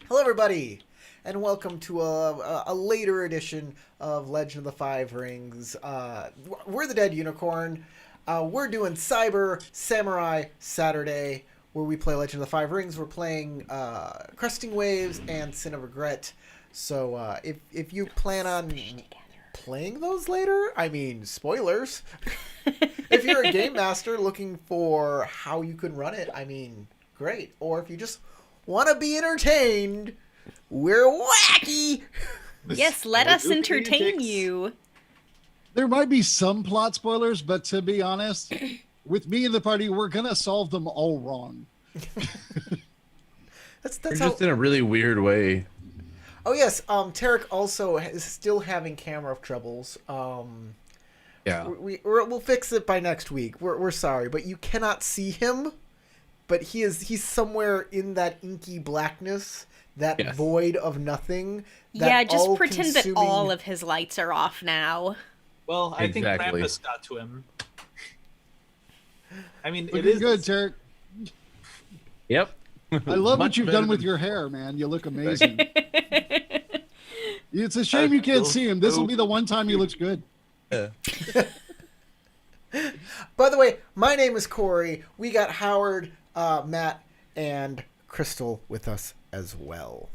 Hello, everybody, and welcome to a later edition of Legend of the Five Rings. We're the Dead Unicorn. We're doing Cyber Samurai Saturday, where we play Legend of the Five Rings. We're playing Cresting Waves and Sin of Regret. So if you plan on playing those later, I mean, spoilers. If you're a game master looking for how you can run it, I mean, great. Or if you just want to be entertained, we're wacky. Yes, let us entertain you. There might be some plot spoilers, but to be honest, with me in the party, we're gonna solve them all wrong. That's just in a really weird way. Oh yes, Tarek also is still having camera troubles. Yeah. We'll fix it by next week. We're sorry, but you cannot see him. But he's somewhere in that inky blackness, that void of nothing. Yeah, just pretend that all of his lights are off now. Well, I think Krampus got to him. I mean, Looking it is good, Tarek. Yep. I love what you've done with your hair, man. You look amazing. It's a shame you can't see him. This will be the one time he looks good. Yeah. By the way, my name is Corey. We got Howard, Matt, and Crystal with us as well.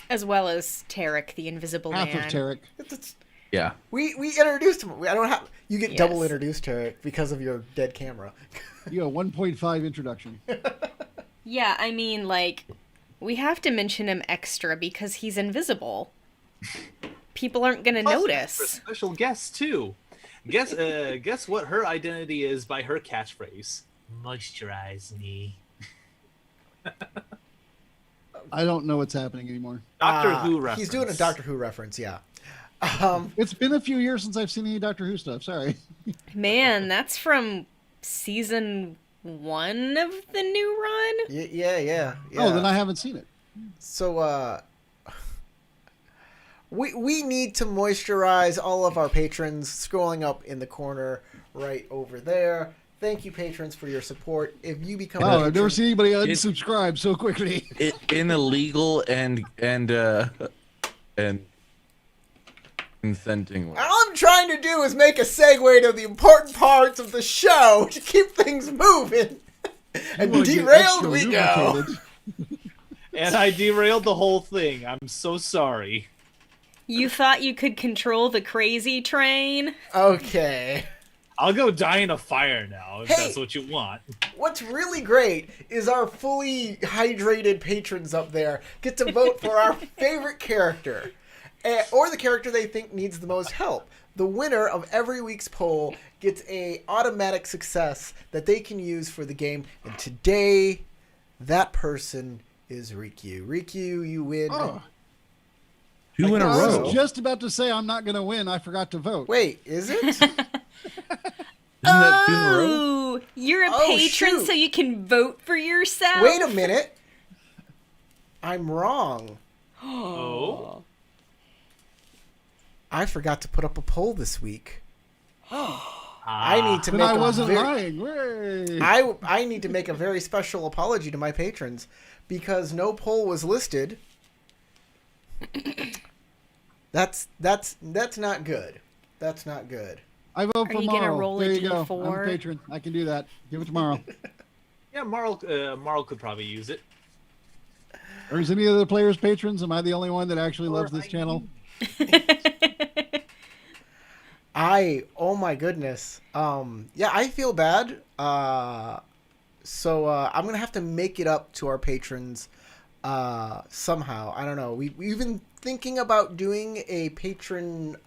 As well as Tarek, the invisible man. Half of Tarek. Yeah. We introduced him. I don't have. You get double introduced, Tarek, because of your dead camera. You got 1.5 introduction. Yeah, I mean, like, we have to mention him extra because he's invisible. People aren't gonna notice. For special guest too. Guess what her identity is by her catchphrase. Moisturize me. I don't know what's happening anymore. Doctor Who reference. He's doing a Doctor Who reference, yeah. It's been a few years since I've seen any Doctor Who stuff. Sorry. Man, that's from season 1 of the new run? Yeah. Oh, then I haven't seen it. So, we need to moisturize all of our patrons, scrolling up in the corner right over there. Thank you, patrons, for your support. If you become wow, I've never seen anybody unsubscribe so quickly. In a legal and consenting way. All I'm trying to do is make a segue to the important parts of the show to keep things moving. And derailed we go. And I derailed the whole thing. I'm so sorry. You thought you could control the crazy train? Okay. I'll go die in a fire now, if that's what you want. What's really great is our fully hydrated patrons up there get to vote for our favorite character. Or the character they think needs the most help. The winner of every week's poll gets a automatic success that they can use for the game. And today, that person is Rikyu. Rikyu, you win. Oh. 2 in a row. I was just about to say I'm not going to win. I forgot to vote. Wait, is it? Isn't that 2 in a row? Oh, you're a patron, shoot. so you can vote for yourself? Wait a minute. I'm wrong. Oh? I forgot to put up a poll this week. I need to But make I wasn't lying. Way. I need to make a very special apology to my patrons because no poll was listed. That's not good. That's not good. I vote for you gonna Marl. roll There a you go. D4? I'm a patron. I can do that. Give it tomorrow. Yeah, Marl could probably use it. Or is any other players patrons? Am I the only one that actually loves this channel? Oh my goodness. Yeah, I feel bad. So I'm gonna have to make it up to our patrons somehow. I don't know. We've been thinking about doing a patron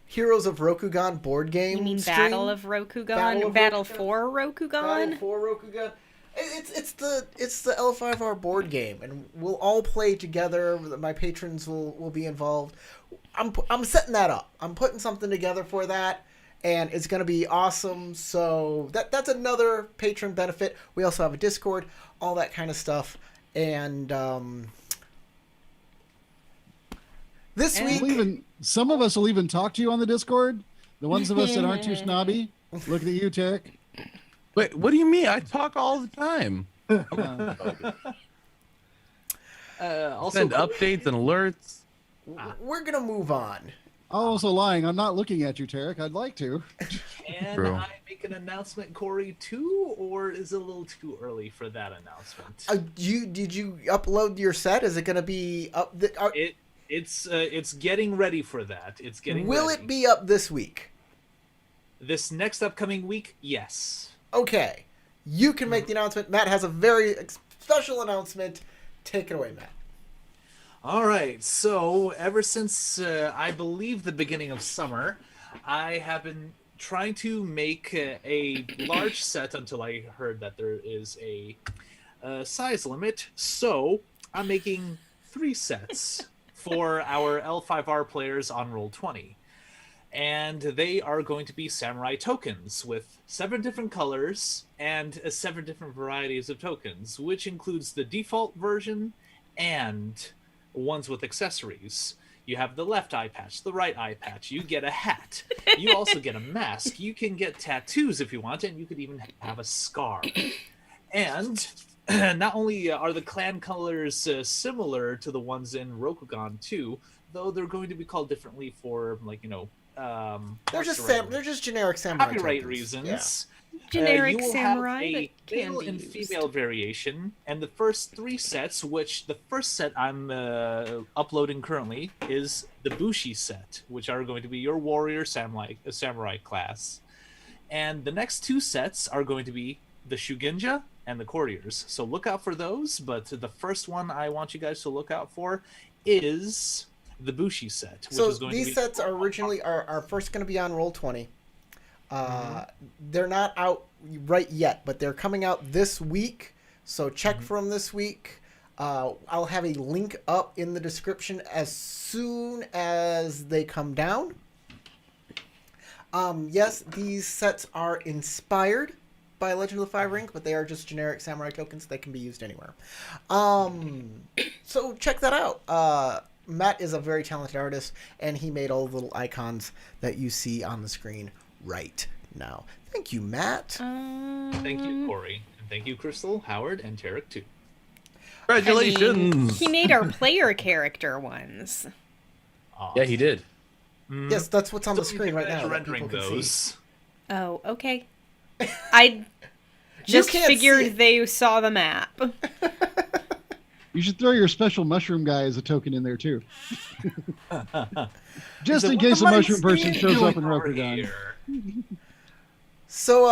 Heroes of Rokugan board game. You mean stream. Battle of Rokugan? Battle for Rokugan? Battle for Rokugan. It's the L5R board game, and we'll all play together. My patrons will be involved. I'm setting that up. I'm putting something together for that, and it's gonna be awesome. So that's another patron benefit. We also have a Discord, all that kind of stuff, and this week some of us will even talk to you on the Discord. The ones of us that aren't too snobby. Look at you, Tarek. Wait, what do you mean? I talk all the time. Also, Send updates and alerts. We're gonna move on. I'm also lying. I'm not looking at you, Tarek. I'd like to. can True. I make an announcement, Corey, too, or is it a little too early for that announcement? Did you upload your set? Is it gonna be up? It's getting ready for that. It's getting Will ready. it be up this week? This next upcoming week? Yes. Okay, you can make the announcement. Matt has a very special announcement. Take it away, Matt. All right. So ever since I believe the beginning of summer, I have been trying to make a large set until I heard that there is a size limit. So I'm making 3 sets for our L5R players on Roll20. And they are going to be samurai tokens with 7 different colors and 7 different varieties of tokens, which includes the default version and ones with accessories. You have the left eye patch, the right eye patch. You get a hat. You also get a mask. You can get tattoos if you want, and you could even have a scar. And not only are the clan colors similar to the ones in Rokugan 2, though they're going to be called differently for, like, They're just generic samurai copyright tokens. reasons. Generic you will samurai have a that can male be and used. female variation, and the first 3 sets, which the first set I'm uploading currently is the Bushi set, which are going to be your warrior samurai class, and the next 2 sets are going to be the Shugenja and the courtiers. So look out for those. But the first one I want you guys to look out for is the Bushi set. Which So is going to these be sets are originally are first going to be on Roll20. They're not out right yet, but they're coming out this week. So check for them this week. I'll have a link up in the description as soon as they come down. Yes, these sets are inspired by Legend of the Five Rings, but they are just generic samurai tokens. They can be used anywhere. So check that out. Matt is a very talented artist, and he made all the little icons that you see on the screen right now. Thank you, Matt. Thank you, Corey. And thank you, Crystal, Howard, and Tarek, too. Congratulations. He made our player character ones. Yeah, he did. Yes, that's what's on the Still screen right finish now. That rendering people can see. those. Oh, okay. I just can't see figured it. they saw the map. You should throw your special mushroom guy as a token in there too. Just in What case a am I mushroom person shows up in doing over Rokugan. here? So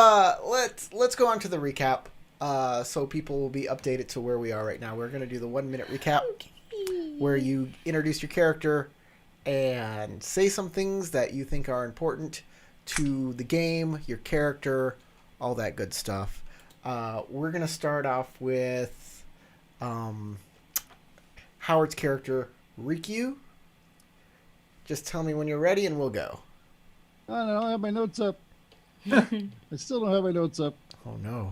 let's go on to the recap. So people will be updated to where we are right now. We're gonna do the 1-minute recap where you introduce your character and say some things that you think are important to the game, your character, all that good stuff. We're gonna start off with Howard's character, Rikyu. Just tell me when you're ready and we'll go. I don't know. I have my notes up. I still don't have my notes up. Oh no.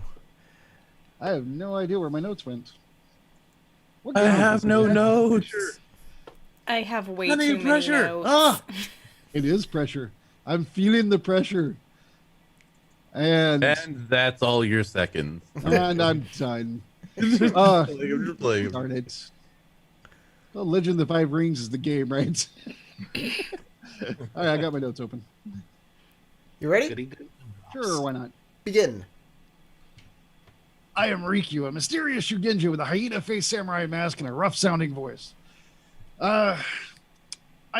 I have no idea where my notes went. What I kind of have is no that? notes. I have way Honey, too many pressure. notes. Ah, it is pressure. I'm feeling the pressure. And that's all your seconds. I'm done. Like, I'm just playing. Darn it. Well, Legend of the Five Rings is the game, right? All right, I got my notes open. You ready? Goody, goody. Sure, why not? Begin. I am Rikyu, a mysterious Shugenja with a hyena-faced samurai mask and a rough-sounding voice. I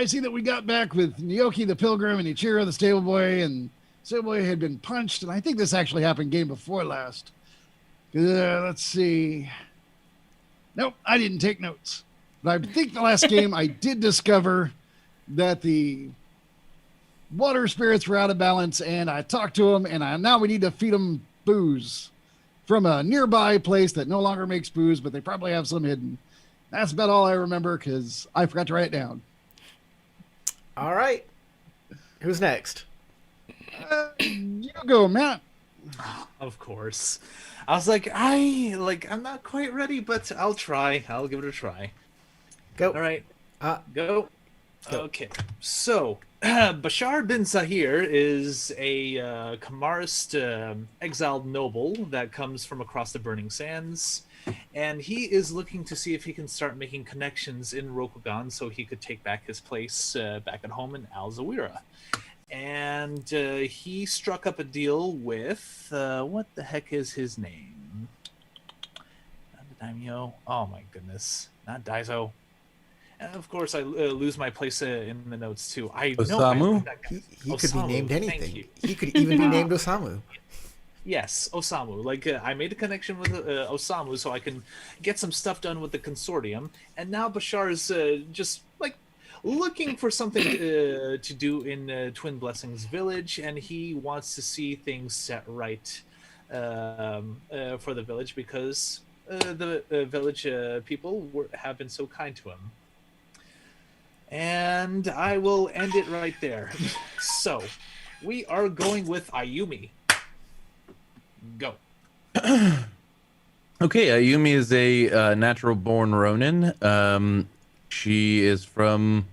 see that we got back with Nyoki the Pilgrim and Ichiro the Stable Boy, and Stable Boy had been punched, and I think this actually happened game before last. Let's see. Nope, I didn't take notes. But I think the last game I did discover that the water spirits were out of balance, and I talked to them, and now we need to feed them booze from a nearby place that no longer makes booze, but they probably have some hidden. That's about all I remember because I forgot to write it down. All right. Who's next? You go, Matt. Of course. I was like, I'm not quite ready, but I'll try. I'll give it a try. Go. All right. Uh, Go. Go. Okay. So, Bashar bin Zahir is a Kamarist exiled noble that comes from across the burning sands. and he is looking to see if he can start making connections in Rokugan so he could take back his place back at home in Alzawira. And he struck up a deal with what the heck is his name? Not the Daimyo. Oh my goodness, not Daizo. And of course, I lose my place in the notes too. I know Osamu? He could be Osamu, named thank anything. you. He could even be named Osamu. Yes, Osamu. Like I made a connection with Osamu so I can get some stuff done with the consortium, and now Bashar is just like looking for something to do in Twin Blessings Village, and he wants to see things set right for the village because the village people have been so kind to him. And I will end it right there. So, we are going with Ayumi. Go. Okay, Ayumi is a natural-born Ronin. She is from.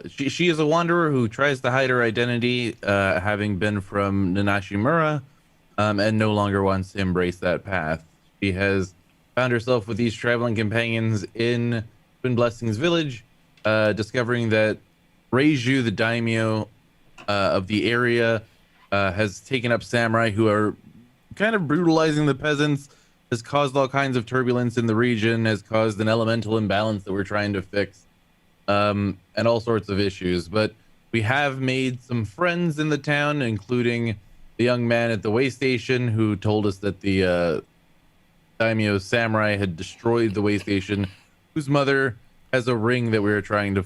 She is a wanderer who tries to hide her identity, having been from Nanashimura, and no longer wants to embrace that path. She has found herself with these traveling companions in Twin Blessings Village, discovering that Reiju, the daimyo of the area, has taken up samurai who are kind of brutalizing the peasants, has caused all kinds of turbulence in the region, has caused an elemental imbalance that we're trying to fix, and all sorts of issues. But we have made some friends in the town, including the young man at the way station who told us that the daimyo samurai had destroyed the way station, whose mother has a ring that we were trying to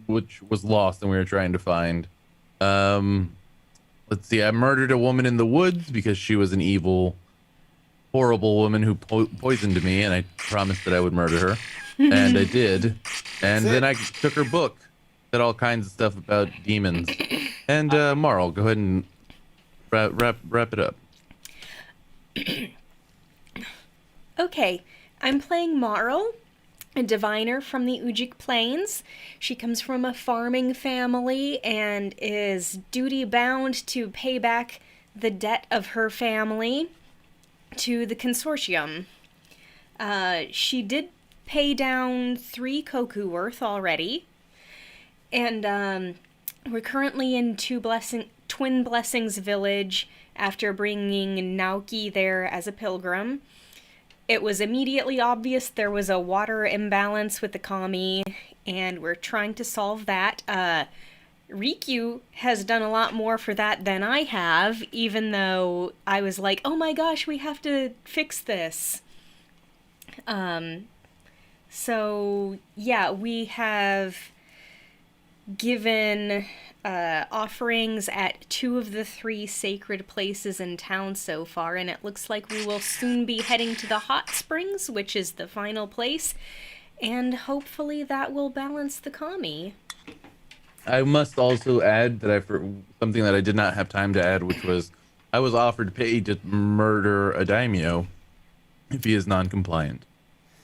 which was lost and we were trying to find. Let's see, I murdered a woman in the woods because she was an evil, horrible woman who poisoned me, and I promised that I would murder her, and I did. And then I took her book, said all kinds of stuff about demons. And Marl, go ahead and wrap it up. Okay, I'm playing Marl, a diviner from the Ujik Plains. She comes from a farming family and is duty-bound to pay back the debt of her family to the consortium. She did pay down 3 koku worth already, and we're currently in Twin Blessings Village after bringing Naoki there as a pilgrim. It was immediately obvious there was a water imbalance with the kami, and we're trying to solve that. Rikyu has done a lot more for that than I have, even though I was like, oh my gosh, we have to fix this. So, yeah, we have given offerings at 2 of the 3 sacred places in town so far, and it looks like we will soon be heading to the hot springs, which is the final place, and hopefully that will balance the kami. I must also add that something that I did not have time to add, which was I was offered to pay to murder a daimyo if he is non-compliant.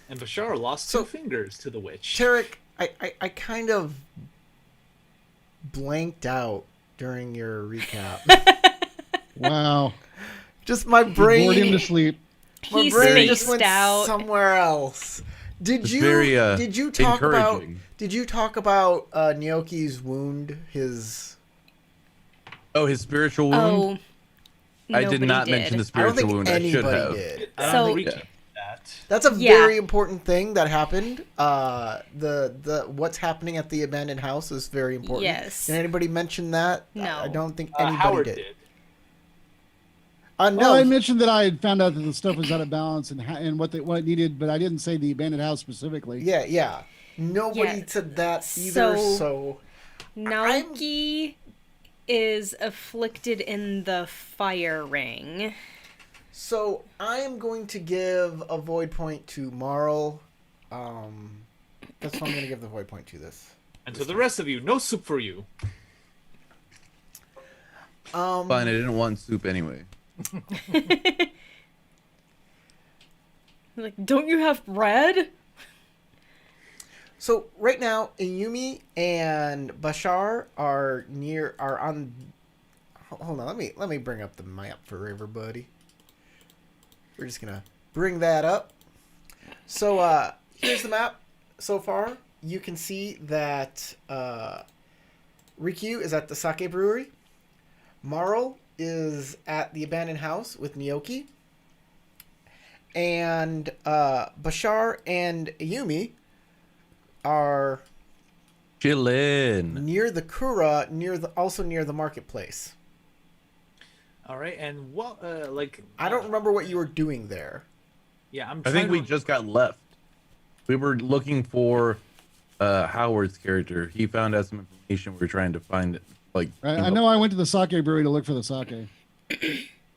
And Bashar lost 2 fingers to the witch. Tarek, I kind of blanked out during your recap. Wow. Just my Bored him brain. to sleep. My He's brain just spaced went out. somewhere else. Did It's you very, did you talk about encouraging. Nyoki's wound? His His spiritual wound? Oh, I did nobody not mention the I don't spiritual think wound. I should anybody have. did. I So- don't think we Yeah. can do that. That's a Yeah. very important thing that happened. The what's happening at the abandoned house is very important. Yes. Did anybody mention that? No. I don't think anybody Howard did. did. No. Well, I mentioned that I had found out that the stuff was out of balance and what it needed, but I didn't say the abandoned house specifically. Yeah. Nobody Yeah. said that either. So Naoki is afflicted in the fire ring. So I am going to give a void point to Marl. That's what I'm going to give the void point to this. And to the rest of you, no soup for you. Fine, I didn't want soup anyway. Like, don't you have bread? So right now, Iyumi and Bashar are on. Hold on, let me bring up the map for everybody. We're just gonna bring that up. So here's the map so far. You can see that Rikyu is at the sake brewery. Marl is at the abandoned house with Nyoki. And Bashar and Ayumi are Chillin'. near the Kura, also near the marketplace. All right, and what I don't remember what you were doing there. Yeah, I'm. I Trying think to we just got left. We were looking for Howard's character. He found out some information. We were trying to find it. I know I went to the sake brewery to look for the sake.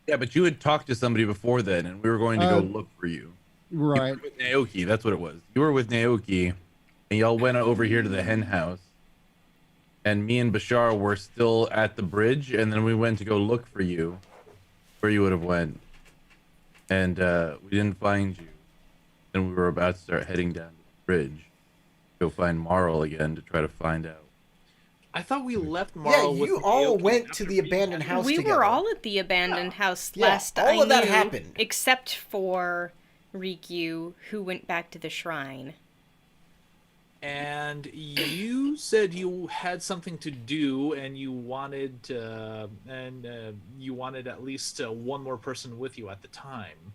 Yeah, but you had talked to somebody before then, and we were going to go look for you. Right. You were with Naoki, that's what it was. You were with Naoki, and y'all went over here to the hen house. And me and Bashar were still at the bridge, and then we went to go look for you, where you would have went. And we didn't find you. Then we were about to start heading down to the bridge, go find Marl again to try to find out. I thought we left Marl. Yeah, you with all Naoki went after to the we abandoned had- house We together. were all at the abandoned house Yeah, last all I of that knew, happened. except for Rikyu, who went back to the shrine. And you said you had something to do, and you wanted at least one more person with you at the time.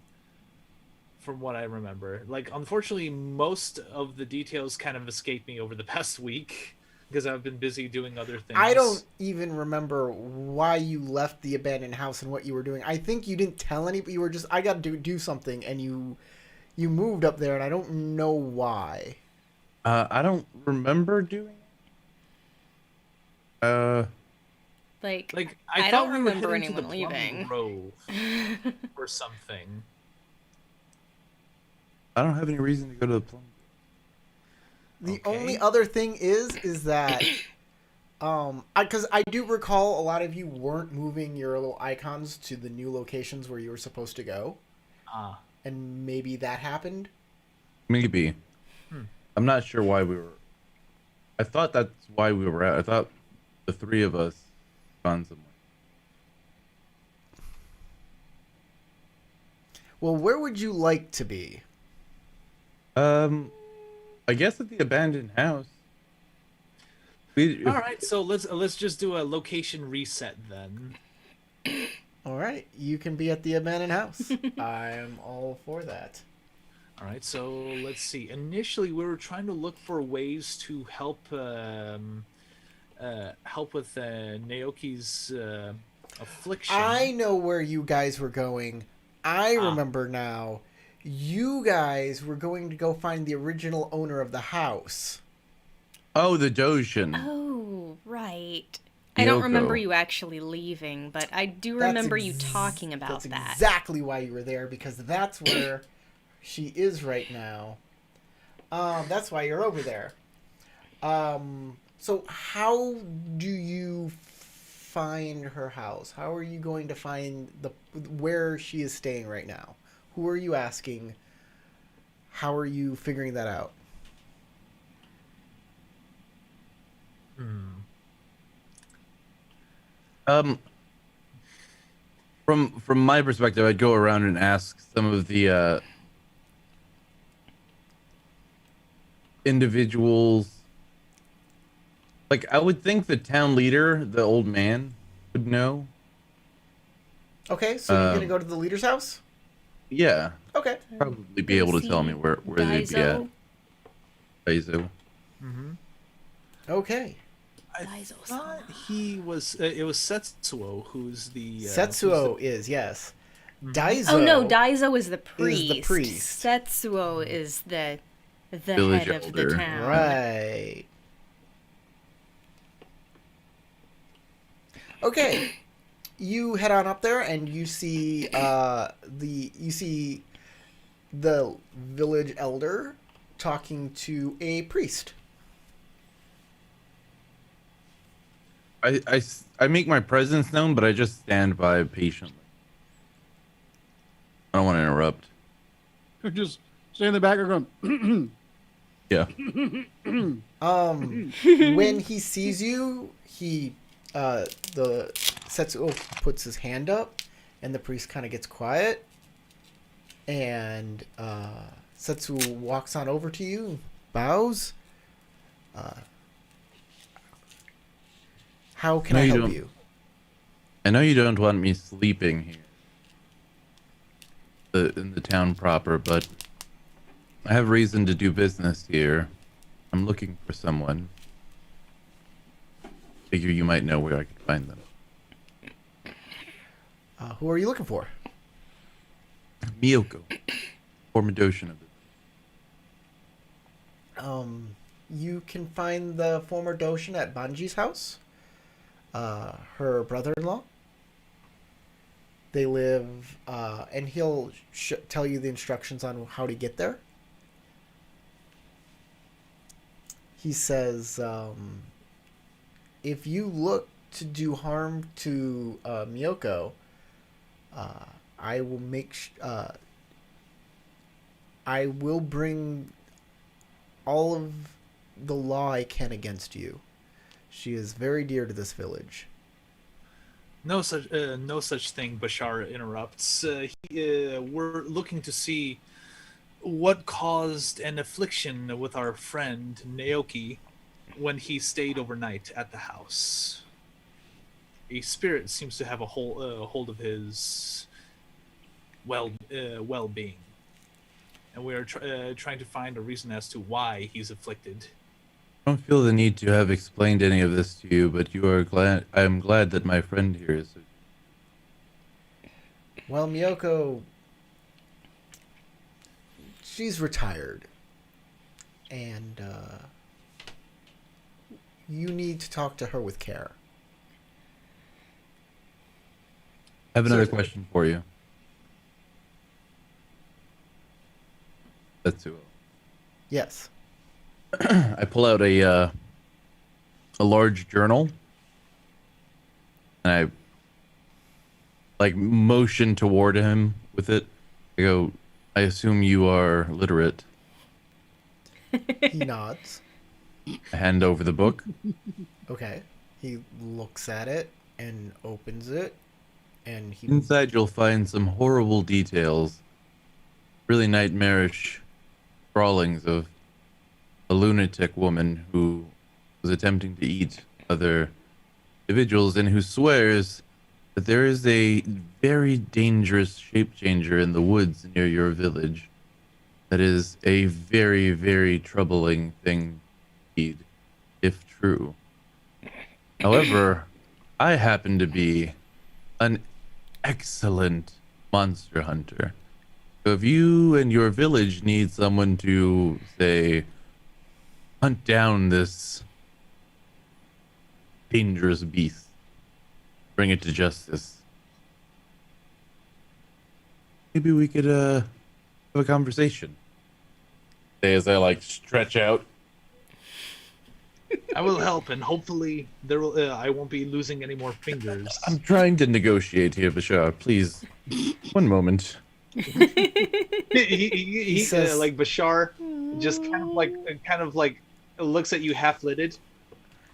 From what I remember, unfortunately, most of the details kind of escaped me over the past week because I've been busy doing other things. I don't even remember why you left the abandoned house and what you were doing. I think you didn't tell anybody. You were just, I got to do something, and you moved up there, and I don't know why. I don't remember doing it. I I thought don't we were remember heading to the anyone Plum leaving. Grove or something. I don't have any reason to go to the plum. The Okay. only other thing is that, because I do recall a lot of you weren't moving your little icons to the new locations where you were supposed to go, and maybe that happened. Maybe. I'm not sure why we were. I thought that's why we were out. I thought the three of us gone somewhere. Well, where would you like to be? I guess at the abandoned house. All right, so let's just do a location reset then. All right, you can be at the abandoned house. I'm all for that. All right, so let's see. Initially, we were trying to look for ways to help with Naoki's affliction. I know where you guys were going. I remember now. You guys were going to go find the original owner of the house. Oh, the Dojin. Oh, right. I don't Yoko. remember you actually leaving, but I do remember you talking about that's that. exactly why you were there, because that's where she is right now. That's why you're over there. So how do you find her house? How are you going to find where she is staying right now? Who are you asking? How are you figuring that out? From my perspective, I'd go around and ask some of the individuals. Like, I would think the town leader, the old man, would know. Okay, so you're gonna go to the leader's house? Yeah, Okay. probably be able to tell me where they'd be at. Daiso. Okay. I Daiso's thought he was. It was Setsuo who's the. Setsuo is, yes. Daiso. Oh no, Daiso is the priest. Is the priest. Setsuo is the Village head of the elder. town. Right. Okay. You head on up there and you see the village elder talking to a priest. I make my presence known, but I just stand by patiently. I don't want to interrupt. Just stay in the back or going. Yeah. When he sees you, the Setsuo puts his hand up, and the priest kind of gets quiet, And Setsu walks on over to you, bows. How can No, I you help don't. you? I know you don't want me sleeping here in the town proper, but I have reason to do business here. I'm looking for someone. Figure you might know where I could find them. Who are you looking for? Miyoko, former Doshin of it. You can find the former Doshin at Banji's house. Her brother-in-law. They live, and he'll tell you the instructions on how to get there. He says, if you look to do harm to Miyoko, I will I will bring all of the law I can against you. She is very dear to this village. No such thing. Bashar interrupts. We're looking to see what caused an affliction with our friend Naoki when he stayed overnight at the house. A spirit seems to have a hold of his well-being, and we are trying to find a reason as to why he's afflicted. I don't feel the need to have explained any of this to you, but I am glad that my friend here is. Well, Miyoko, she's retired, and you need to talk to her with care. I have another Certainly. question for you. Tetsuo. Yes. I pull out a large journal, and I like motion toward him with it. I go, I assume you are literate. He nods. I hand over the book. Okay. He looks at it and opens it, and he Inside you'll find some horrible details, really nightmarish scrawlings of a lunatic woman who was attempting to eat other individuals and who swears that there is a very dangerous shape changer in the woods near your village. That is a very, very troubling thing indeed, if true. However, I happen to be an excellent monster hunter. So if you and your village need someone to, say, hunt down this dangerous beast, bring it to justice, maybe we could have a conversation. As I like stretch out. I will help, and hopefully I won't be losing any more fingers. I'm trying to negotiate here, Bashar. Please, one moment. He says- like Bashar just kind of like looks at you half-lidded.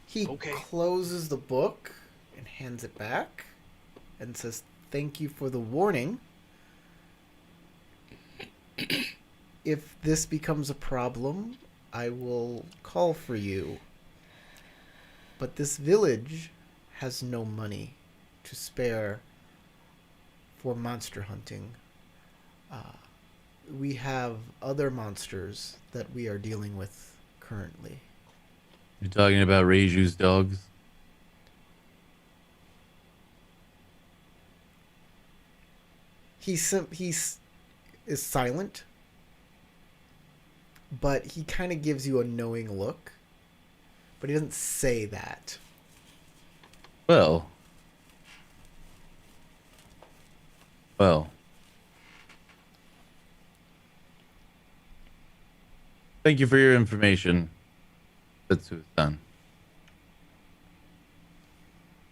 He Okay. closes the book and hands it back and says, "Thank you for the warning. If this becomes a problem, I will call for you. But this village has no money to spare for monster hunting. We have other monsters that we are dealing with currently." You're talking about Reiju's dogs? He's is silent, but he kind of gives you a knowing look, but he doesn't say that. Well. Well. Thank you for your information, Tetsuo-san.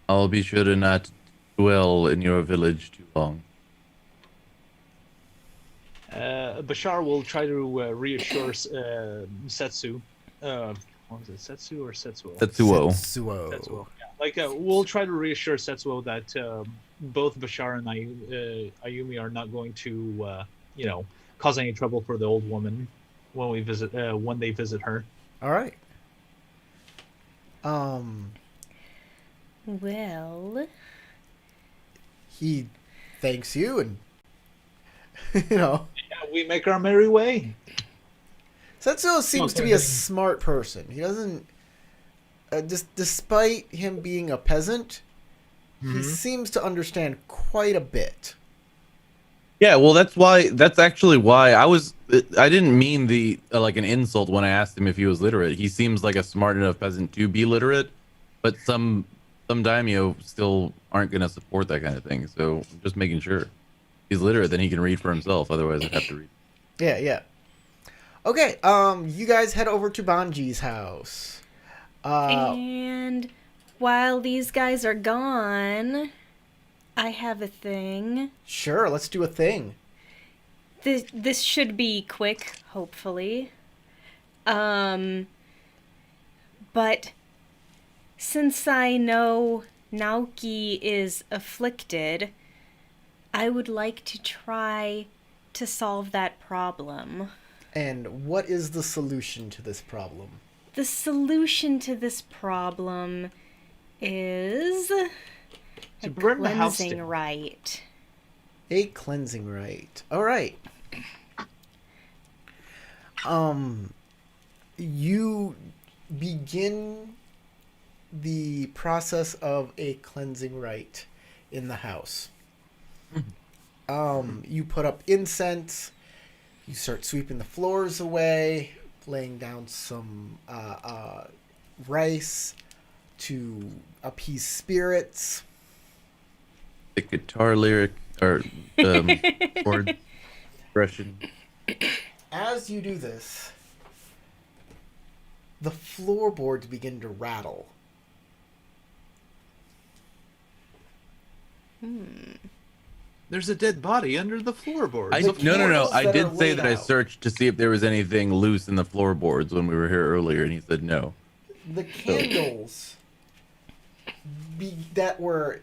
I'll be sure to not dwell in your village too long. Bashar will try to reassure Setsu. What was it, Setsu or Setsuo? Tetsuo. Setsuo. Yeah. Like, we'll try to reassure Setsuo that both Bashar and Ayumi are not going to cause any trouble for the old woman when they visit her. All right. Well, He thanks you, and you know, Yeah, we make our merry way. Setsuo seems to be a Okay. smart person. He doesn't, despite him being a peasant, he seems to understand quite a bit. Yeah, well, that's actually why I didn't mean the like an insult when I asked him if he was literate. He seems like a smart enough peasant to be literate, but some daimyo still aren't going to support that kind of thing. So I'm just making sure. If he's literate, then he can read for himself. Otherwise, I'd have to read. Yeah, yeah. Okay, you guys head over to Banji's house. and while these guys are gone, I have a thing. Sure, let's do a thing. This should be quick, hopefully. But since I know Naoki is afflicted, I would like to try to solve that problem. And what is the solution to this problem? The solution to this problem is a To burn the house cleansing down. rite. A cleansing rite. All right. You begin the process of a cleansing rite in the house. You put up incense. You start sweeping the floors away, laying down some rice to appease spirits. The guitar lyric or chord expression. As you do this, the floorboards begin to rattle. There's a dead body under the floorboards. The No. candles I that are did say laid that I out. searched to see if there was anything loose in the floorboards when we were here earlier, and he said no. The candles that were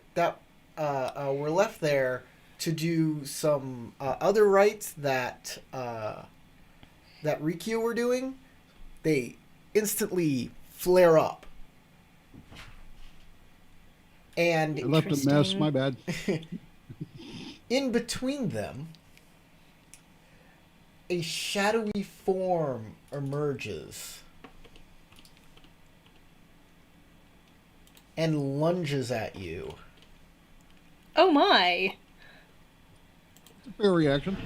left there to do some other rites that Rikyu were doing, they instantly flare up. And I left a mess. Interesting. My bad. in between them, a shadowy form emerges and lunges at you. Oh my! Fair reaction.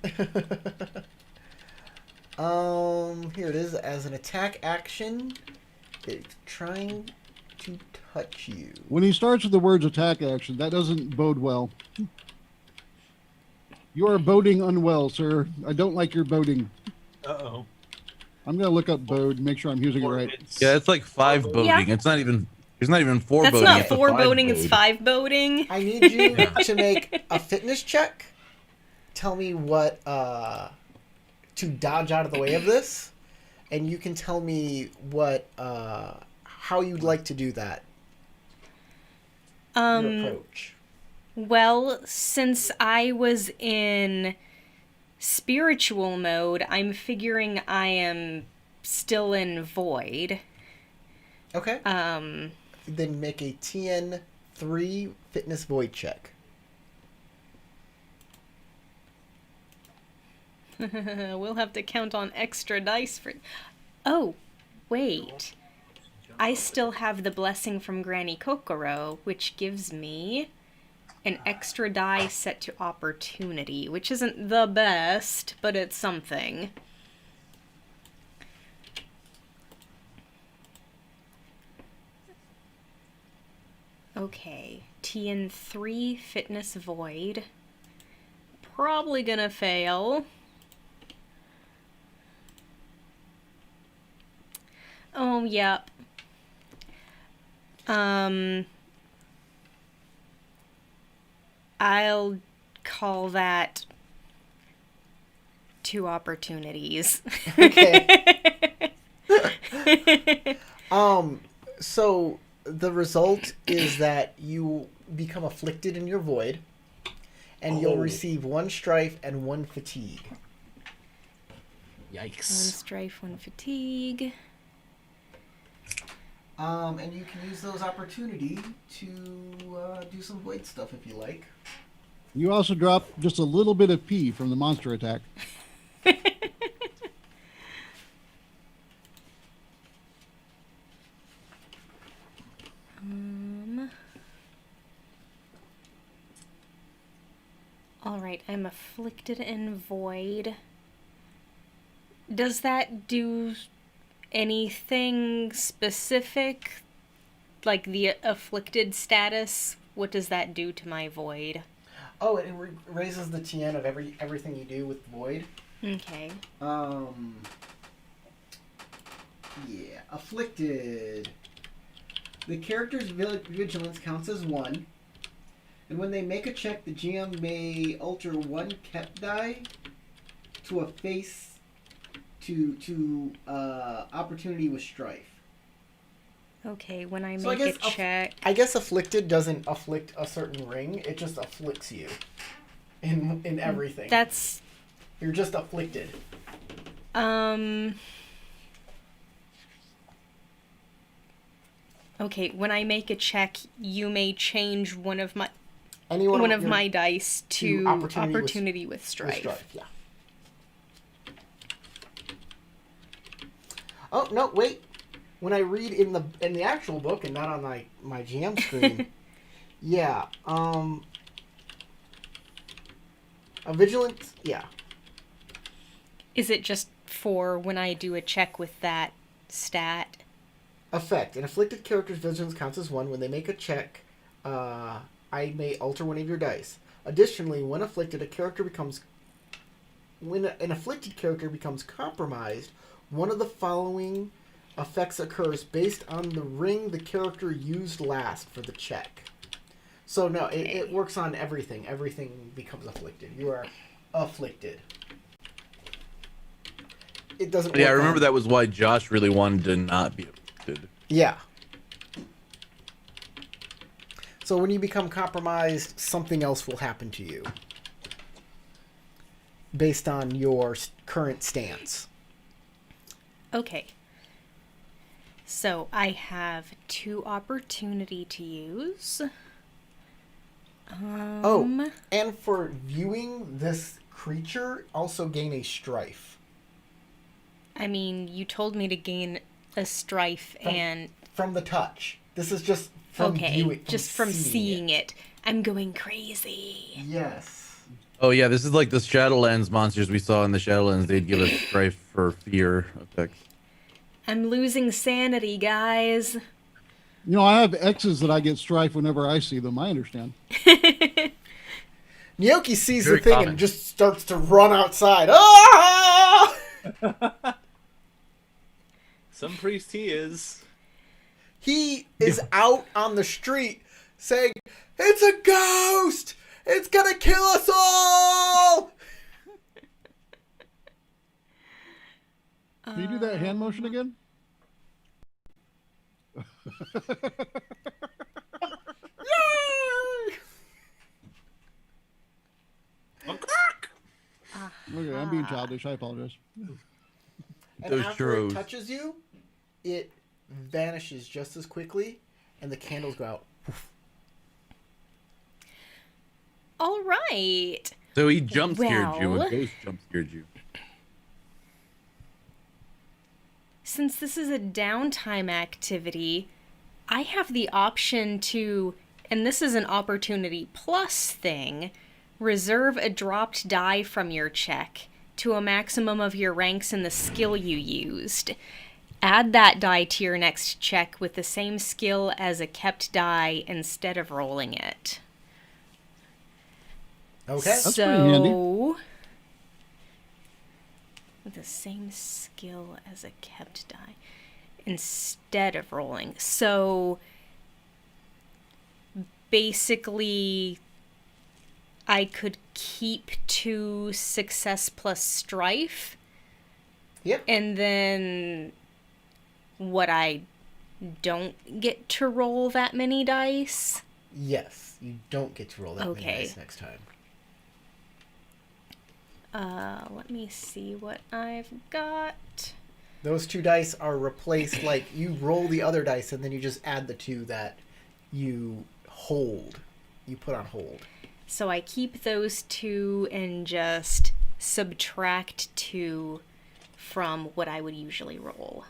Here it is. As an attack action, it's trying to touch you. When he starts with the words attack action, that doesn't bode well. You are boding unwell, sir. I don't like your boding. Uh-oh. I'm going to look up bode, make sure I'm using it Or right. it's- Yeah, it's like 5 Yeah. boding. It's not even. There's not even 4 That's boding. not it's a 4 5 boding, it's bode. 5 boding. I need you to make a fitness check. Tell me what to dodge out of the way of this, and you can tell me what how you'd like to do that. Your approach. Well, since I was in spiritual mode, I'm figuring I am still in void. Okay. Then make a TN3 fitness void check. We'll have to count on extra dice for... Oh, wait. I still have the blessing from Granny Kokoro, which gives me an extra die set to opportunity, which isn't the best, but it's something. Okay, TN3 fitness void. Probably gonna fail. Oh, yep. I'll call that 2 opportunities. Okay. So the result is that you become afflicted in your void, and you'll Oh. receive 1 strife and 1 fatigue. One Yikes. strife, one fatigue. And you can use those opportunity to do some void stuff if you like. You also drop just a little bit of P from the monster attack. All right, I'm afflicted and void. Does that do anything specific? Like the afflicted status? What does that do to my void? Oh, it raises the TN of everything you do with void. Okay. Yeah, afflicted. The character's vigilance counts as 1, and when they make a check, the GM may alter 1 kept die to a face to opportunity with strife. Okay, when I So I make a guess check. I guess afflicted doesn't afflict a certain ring; it just afflicts you in everything. That's You're just afflicted. Okay, when I make a check, you may change one of my Anyone one of your- my dice to opportunity with with strife. yeah. Oh no! Wait. When I read in the actual book and not on my GM screen, yeah. A vigilance, yeah. Is it just for when I do a check with that stat? Effect. An afflicted character's vigilance counts as 1. When they make a check, I may alter one of your dice. Additionally, when an afflicted character becomes compromised, one of the following effects occurs based on the ring the character used last for the check. So no, it works on everything. Everything becomes afflicted. You are afflicted. It doesn't. Yeah, I work remember on- that was why Josh really wanted to not be afflicted. Yeah. So when you become compromised, something else will happen to you based on your current stance. Okay. So I have 2 opportunity to use. Oh, and for viewing this creature, also gain a strife. I mean, you told me to gain a strife and From the touch. This is just from okay, viewing. just from seeing it. I'm going crazy. Yes. Oh yeah, this is like the Shadowlands monsters we saw in the Shadowlands. They'd give us strife for fear effects. I'm losing sanity, guys. You know, I have X's that I get strife whenever I see them. I understand. Nyoki sees Very the thing common. and just starts to run outside. Ah! Some priest he is. He is out on the street saying, "It's a ghost! It's gonna kill us all!" Can you do that hand motion again? Yay! Okay, I'm being childish. I apologize. And Those after it churros. touches you, it vanishes just as quickly, and the candles go out. All right. So he jump scared you. Well- A ghost jump scared you. Since this is a downtime activity, I have the option to, and this is an opportunity plus thing, reserve a dropped die from your check to a maximum of your ranks in the skill you used. Add that die to your next check with the same skill as a kept die instead of rolling it. Okay. That's pretty handy. With the same skill as a kept die instead of rolling. So basically I could keep 2 success plus strife. Yep. And then what, I don't get to roll that many dice? Yes, you don't get to roll that many Okay. dice next time. Let me see what I've got. Those 2 dice are replaced, like, you roll the other dice and then you just add the 2 that you hold. You put on hold. So I keep those 2 and just subtract 2 from what I would usually roll.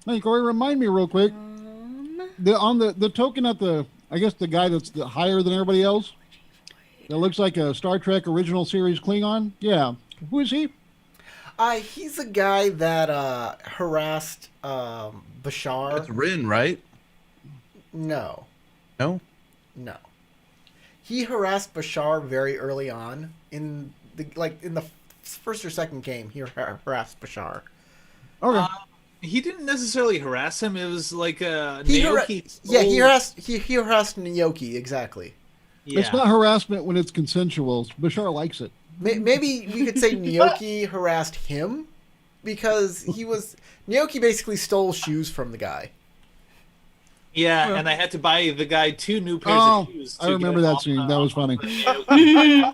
Hey, Corey, remind me real quick. On the token at I guess the guy that's higher than everybody else. That looks like a Star Trek original series Klingon. Yeah, who is he? He's a guy that harassed Bashar. That's Rin, right? No. No? No. He harassed Bashar very early on in the first or second game. He harassed Bashar. Okay. He didn't necessarily harass him. It was like He Naoki. he harassed Naoki, exactly. Yeah. It's not harassment when it's consensual. Bashar likes it. Maybe we could say Naoki harassed him because Naoki basically stole shoes from the guy. Yeah, and I had to buy the guy 2 new pairs of shoes. I remember that scene. That was funny. I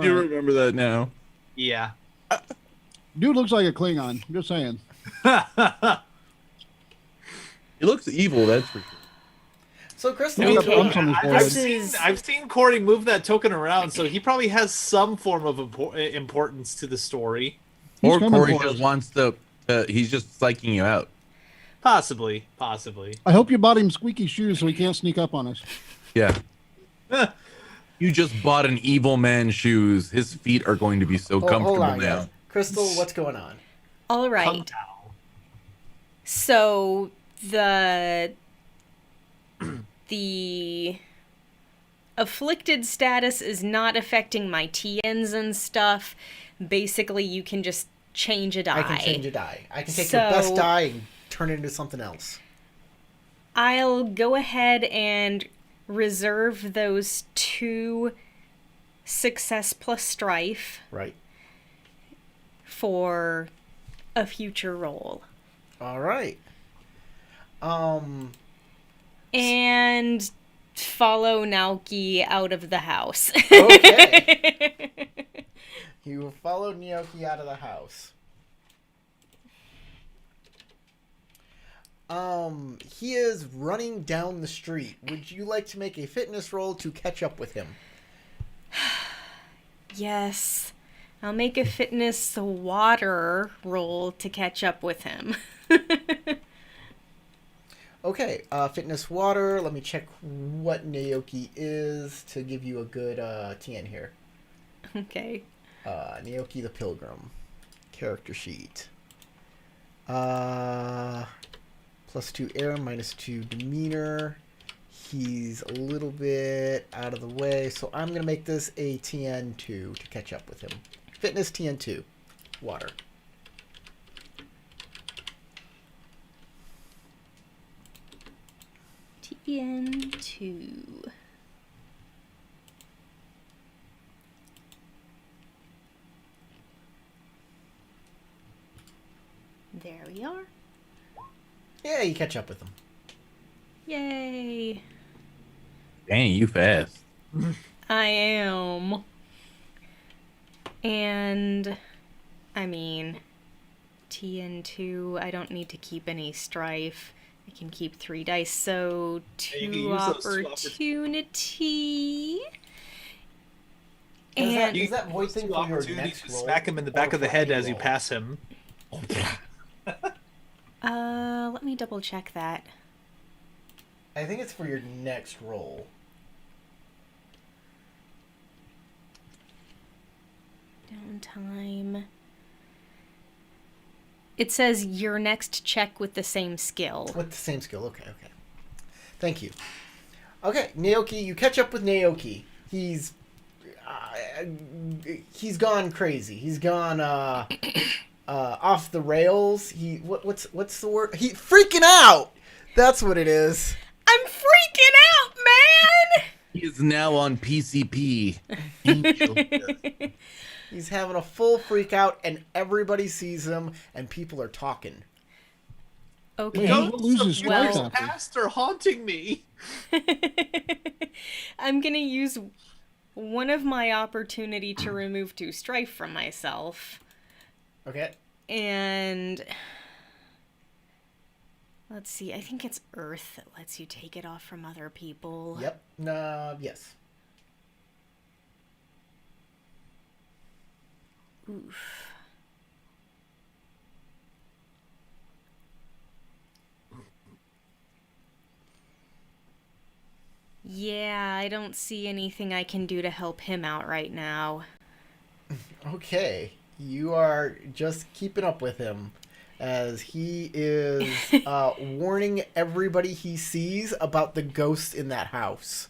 do remember that now. Yeah. Dude looks like a Klingon. I'm just saying. He looks evil, that's for sure. So, Crystal, Yeah, Okay, bumps on his forehead. I've seen Corey move that token around, so he probably has some form of importance to the story. He's Or coming Corey for us. just wants to, he's just psyching you out. Possibly. I hope you bought him squeaky shoes so he can't sneak up on us. Yeah. You just bought an evil man's shoes. His feet are going to be so hold comfortable on, now. guys. Crystal, what's going on? All Come right. now. So the afflicted status is not affecting my TNs and stuff. Basically, you can just change a die. I can change a die. I can take your best So- die and turn it into something else. I'll go ahead and reserve those 2 success plus strife Right. for a future roll. All right. And follow Naoki out of the house. Okay. You followed Naoki out of the house. He is running down the street. Would you like to make a fitness roll to catch up with him? Yes. I'll make a fitness water roll to catch up with him. Okay, fitness water. Let me check what Naoki is to give you a good TN here. Okay. Naoki the Pilgrim. Character sheet. +2 air, -2 demeanor. He's a little bit out of the way, so I'm going to make this a TN2 to catch up with him. Fitness TN2. Water. TN2. There we are. Yeah, you catch up with him. Yay. Dang, you fast. I am. And, I mean, TN2, I don't need to keep any strife. I can keep 3 dice, so Yeah, you can 2 use those 2 opportunity. Does And that void thing for your Opportunity next to roll? smack him in the back or of the for head any as you roll? pass him. let me double check that. I think it's for your next roll. Downtime. It says your next check with the same skill. With the same skill. Okay. Thank you. Okay, Naoki, you catch up with Naoki. He's gone crazy. He's gone off the rails. What's the word? He freaking out. That's what it is. I'm freaking out, man! He is now on PCP. He's having a full freak out, and everybody sees him, and people are talking. Okay. Wait, who loses Ghosts of strength years after? past are haunting me. I'm gonna use one of my opportunity to remove 2 strife from myself. Okay. And let's see, I think it's earth that lets you take it off from other people. Yep. Yes. Oof. Yeah, I don't see anything I can do to help him out right now. Okay. You are just keeping up with him as he is warning everybody he sees about the ghosts in that house.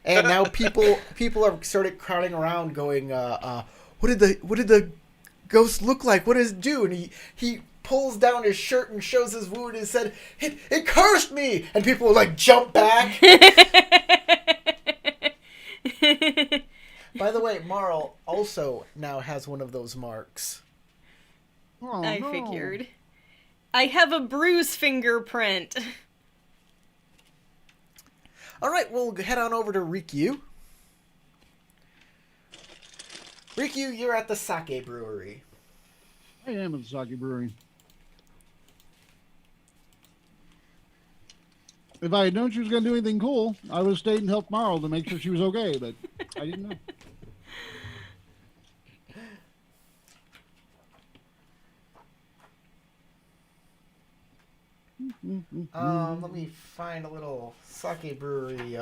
And now people are started crowding around, going, "What did the ghost look like? What does it do?" And he pulls down his shirt and shows his wound and said, "It cursed me!" And people like jump back. By the way, Marl also now has one of those marks. Oh, I no. figured. I have a bruise fingerprint. All right, we'll head on over to Rikyu. Rikyu, you're at the sake brewery. I am at the sake brewery. If I had known she was going to do anything cool, I would have stayed and helped Marl to make sure she was okay, but I didn't know. Let me find a little sake brewery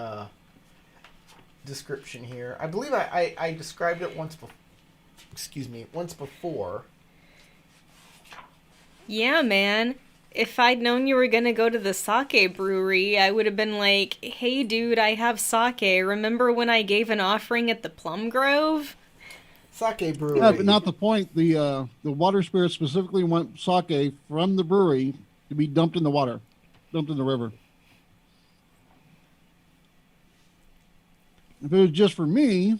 description here. I believe I described it once before. Yeah, man. If I'd known you were gonna go to the sake brewery, I would have been like, hey dude, I have sake. Remember when I gave an offering at the Plum Grove? Sake brewery. Yeah, but not the point. The water spirit specifically want sake from the brewery to be dumped in the water, dumped in the river. If it was just for me,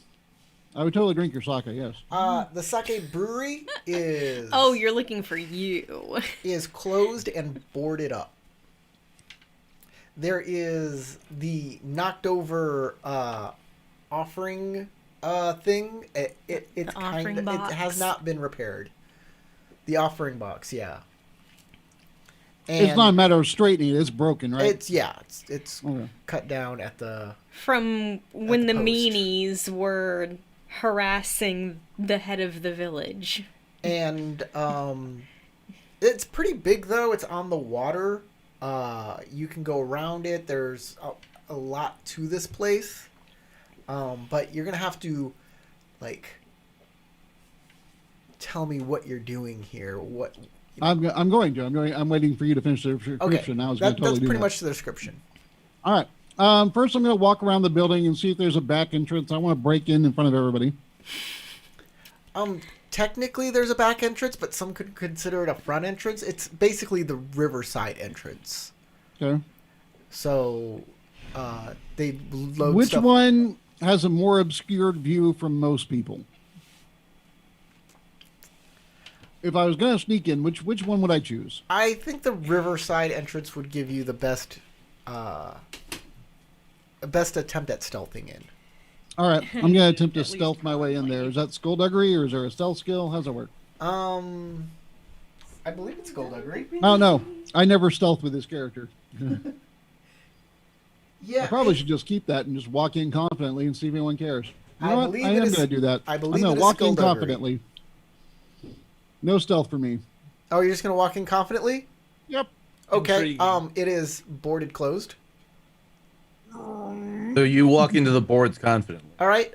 I would totally drink your sake. Yes. The sake brewery is Oh, you're looking for you. is closed and boarded up. There is the knocked over offering thing. It's offering it box. has not been repaired. The offering box, yeah. It's not a matter of straightening it; it's broken, right? It's Okay. cut down at the From when the the post. meanies were harassing the head of the village. and it's pretty big though. It's on the water. You can go around it. There's a lot to this place. But you're gonna have to like tell me what you're doing here. What I'm going to. I'm waiting for you to finish the description. okay? I was going to totally That's do pretty that. much the description. All right. First, I'm going to walk around the building and see if there's a back entrance. I want to break in front of everybody. Technically, there's a back entrance, but some could consider it a front entrance. It's basically the riverside entrance. Okay. So, they load Which stuff. one has a more obscured view from most people? If I was going to sneak in, which one would I choose? I think the riverside entrance would give you the best attempt at stealthing in. All right. I'm going to attempt to stealth my way in there. Is that skullduggery or is there a stealth skill? How's that work? I believe it's skullduggery. Oh, no. I never stealth with this character. Yeah, I probably should just keep that and just walk in confidently and see if anyone cares. You know I what? believe I it am is- going to do that. I I'm believe going it to is walk in skullduggery. confidently. No stealth for me. Oh, you're just gonna walk in confidently? Yep. Okay. Intriguing. It is boarded closed. So you walk into the boards confidently. All right.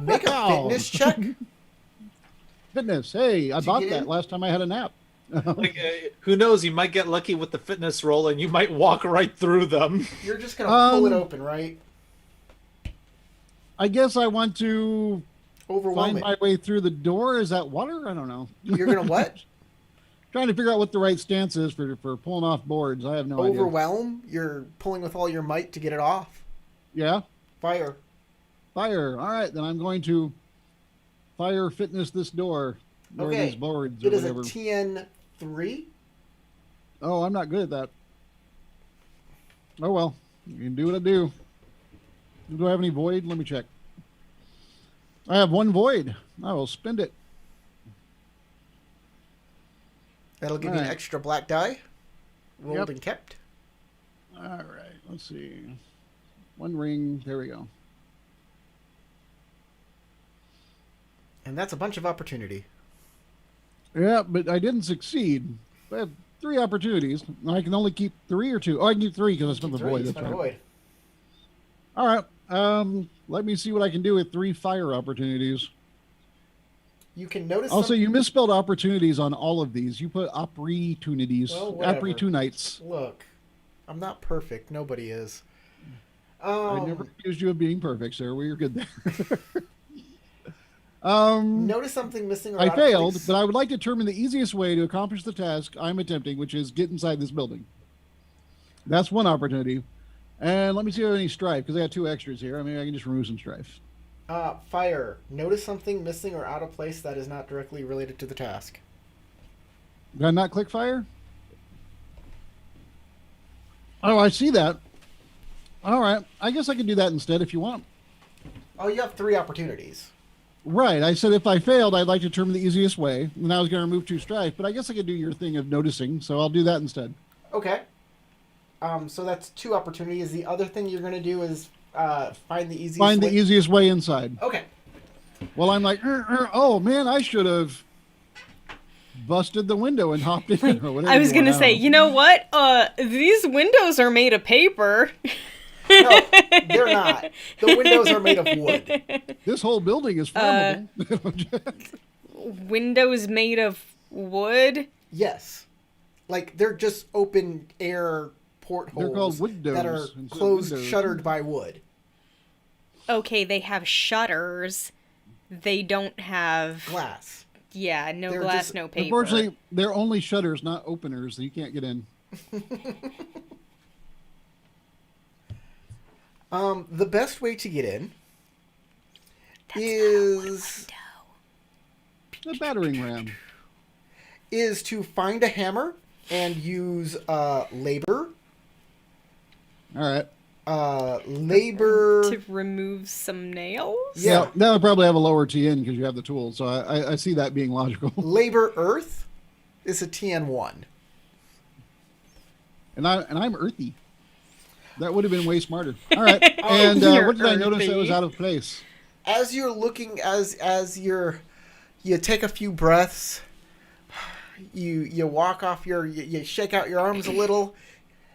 Make a Ow. fitness check. Fitness. Hey, I Did you bought get that in? last time I had a nap. Like, who knows? You might get lucky with the fitness roll, and you might walk right through them. You're just gonna pull it Um, open, right? I guess I want to Overwhelm find it. my way through the door. Is that water? I don't know. You're gonna what? Trying to figure out what the right stance is for pulling off boards. I have no idea. Overwhelm. You're pulling with all your might to get it off. Yeah. Fire. Fire. All right, then I'm going to fire fitness this door. Or Okay. these boards or It is a whatever. TN 3. Oh, I'm not good at that. Oh well, you can do what I do. Do I have any void? Let me check. I have 1 void. I will spend it. That'll give you an Alright. extra black die. Rolled Yep. and kept. All right, let's see. 1 ring. There we go. And that's a bunch of opportunity. Yeah, but I didn't succeed. I have 3 opportunities. And I can only keep 3 or 2. Oh, I can keep 3 because I spent the 3, void. spend That's a right. void. All right. Let me see what I can do with 3 fire opportunities. You can notice Also, some- you misspelled opportunities on all of these. You put opportunities. Well, whatever. Opportunites. Look, I'm not perfect. Nobody is. I never accused you of being perfect, sir. We're good there. Notice something missing. Or I out of failed, place. but I would like to determine the easiest way to accomplish the task I'm attempting, which is get inside this building. That's 1 opportunity. And let me see if I have any strife, because I got 2 extras here. I mean, I can just remove some strife. Fire. Notice something missing or out of place that is not directly related to the task. Did I not click fire? Oh, I see that. All right. I guess I can do that instead if you want. Oh, you have 3 opportunities. Right. I said if I failed, I'd like to determine the easiest way. And I was going to remove 2 strife, but I guess I could do your thing of noticing, so I'll do that instead. Okay. So that's 2 opportunities. The other thing you're going to do is find the easiest Find way. the easiest way inside. Okay. Well, I'm like, oh man, I should have busted the window and hopped in. Or whatever I was going gonna say, on. you know what? These windows are made of paper. No, they're not. The windows are made of wood. This whole building is flammable. Windows made of wood. Yes. Like, they're just open air portholes They're called windows that are instead of closed, windows. shuttered by wood. Okay, they have shutters. They don't have. Glass. Yeah, no They're glass, just- no paper. Unfortunately, they're only shutters, not openers. So you can't get in. The best way to get in That's is The battering ram. to find a hammer and use labor. All right. Labor. to remove some nails. Yeah. That would probably have a lower TN because you have the tool. So I see that being logical. Labor earth is a TN1. And I'm earthy. That would have been way smarter. All right. And You're what did I notice that was earthy. out of place? As you're looking, you take a few breaths. You walk off you shake out your arms a little.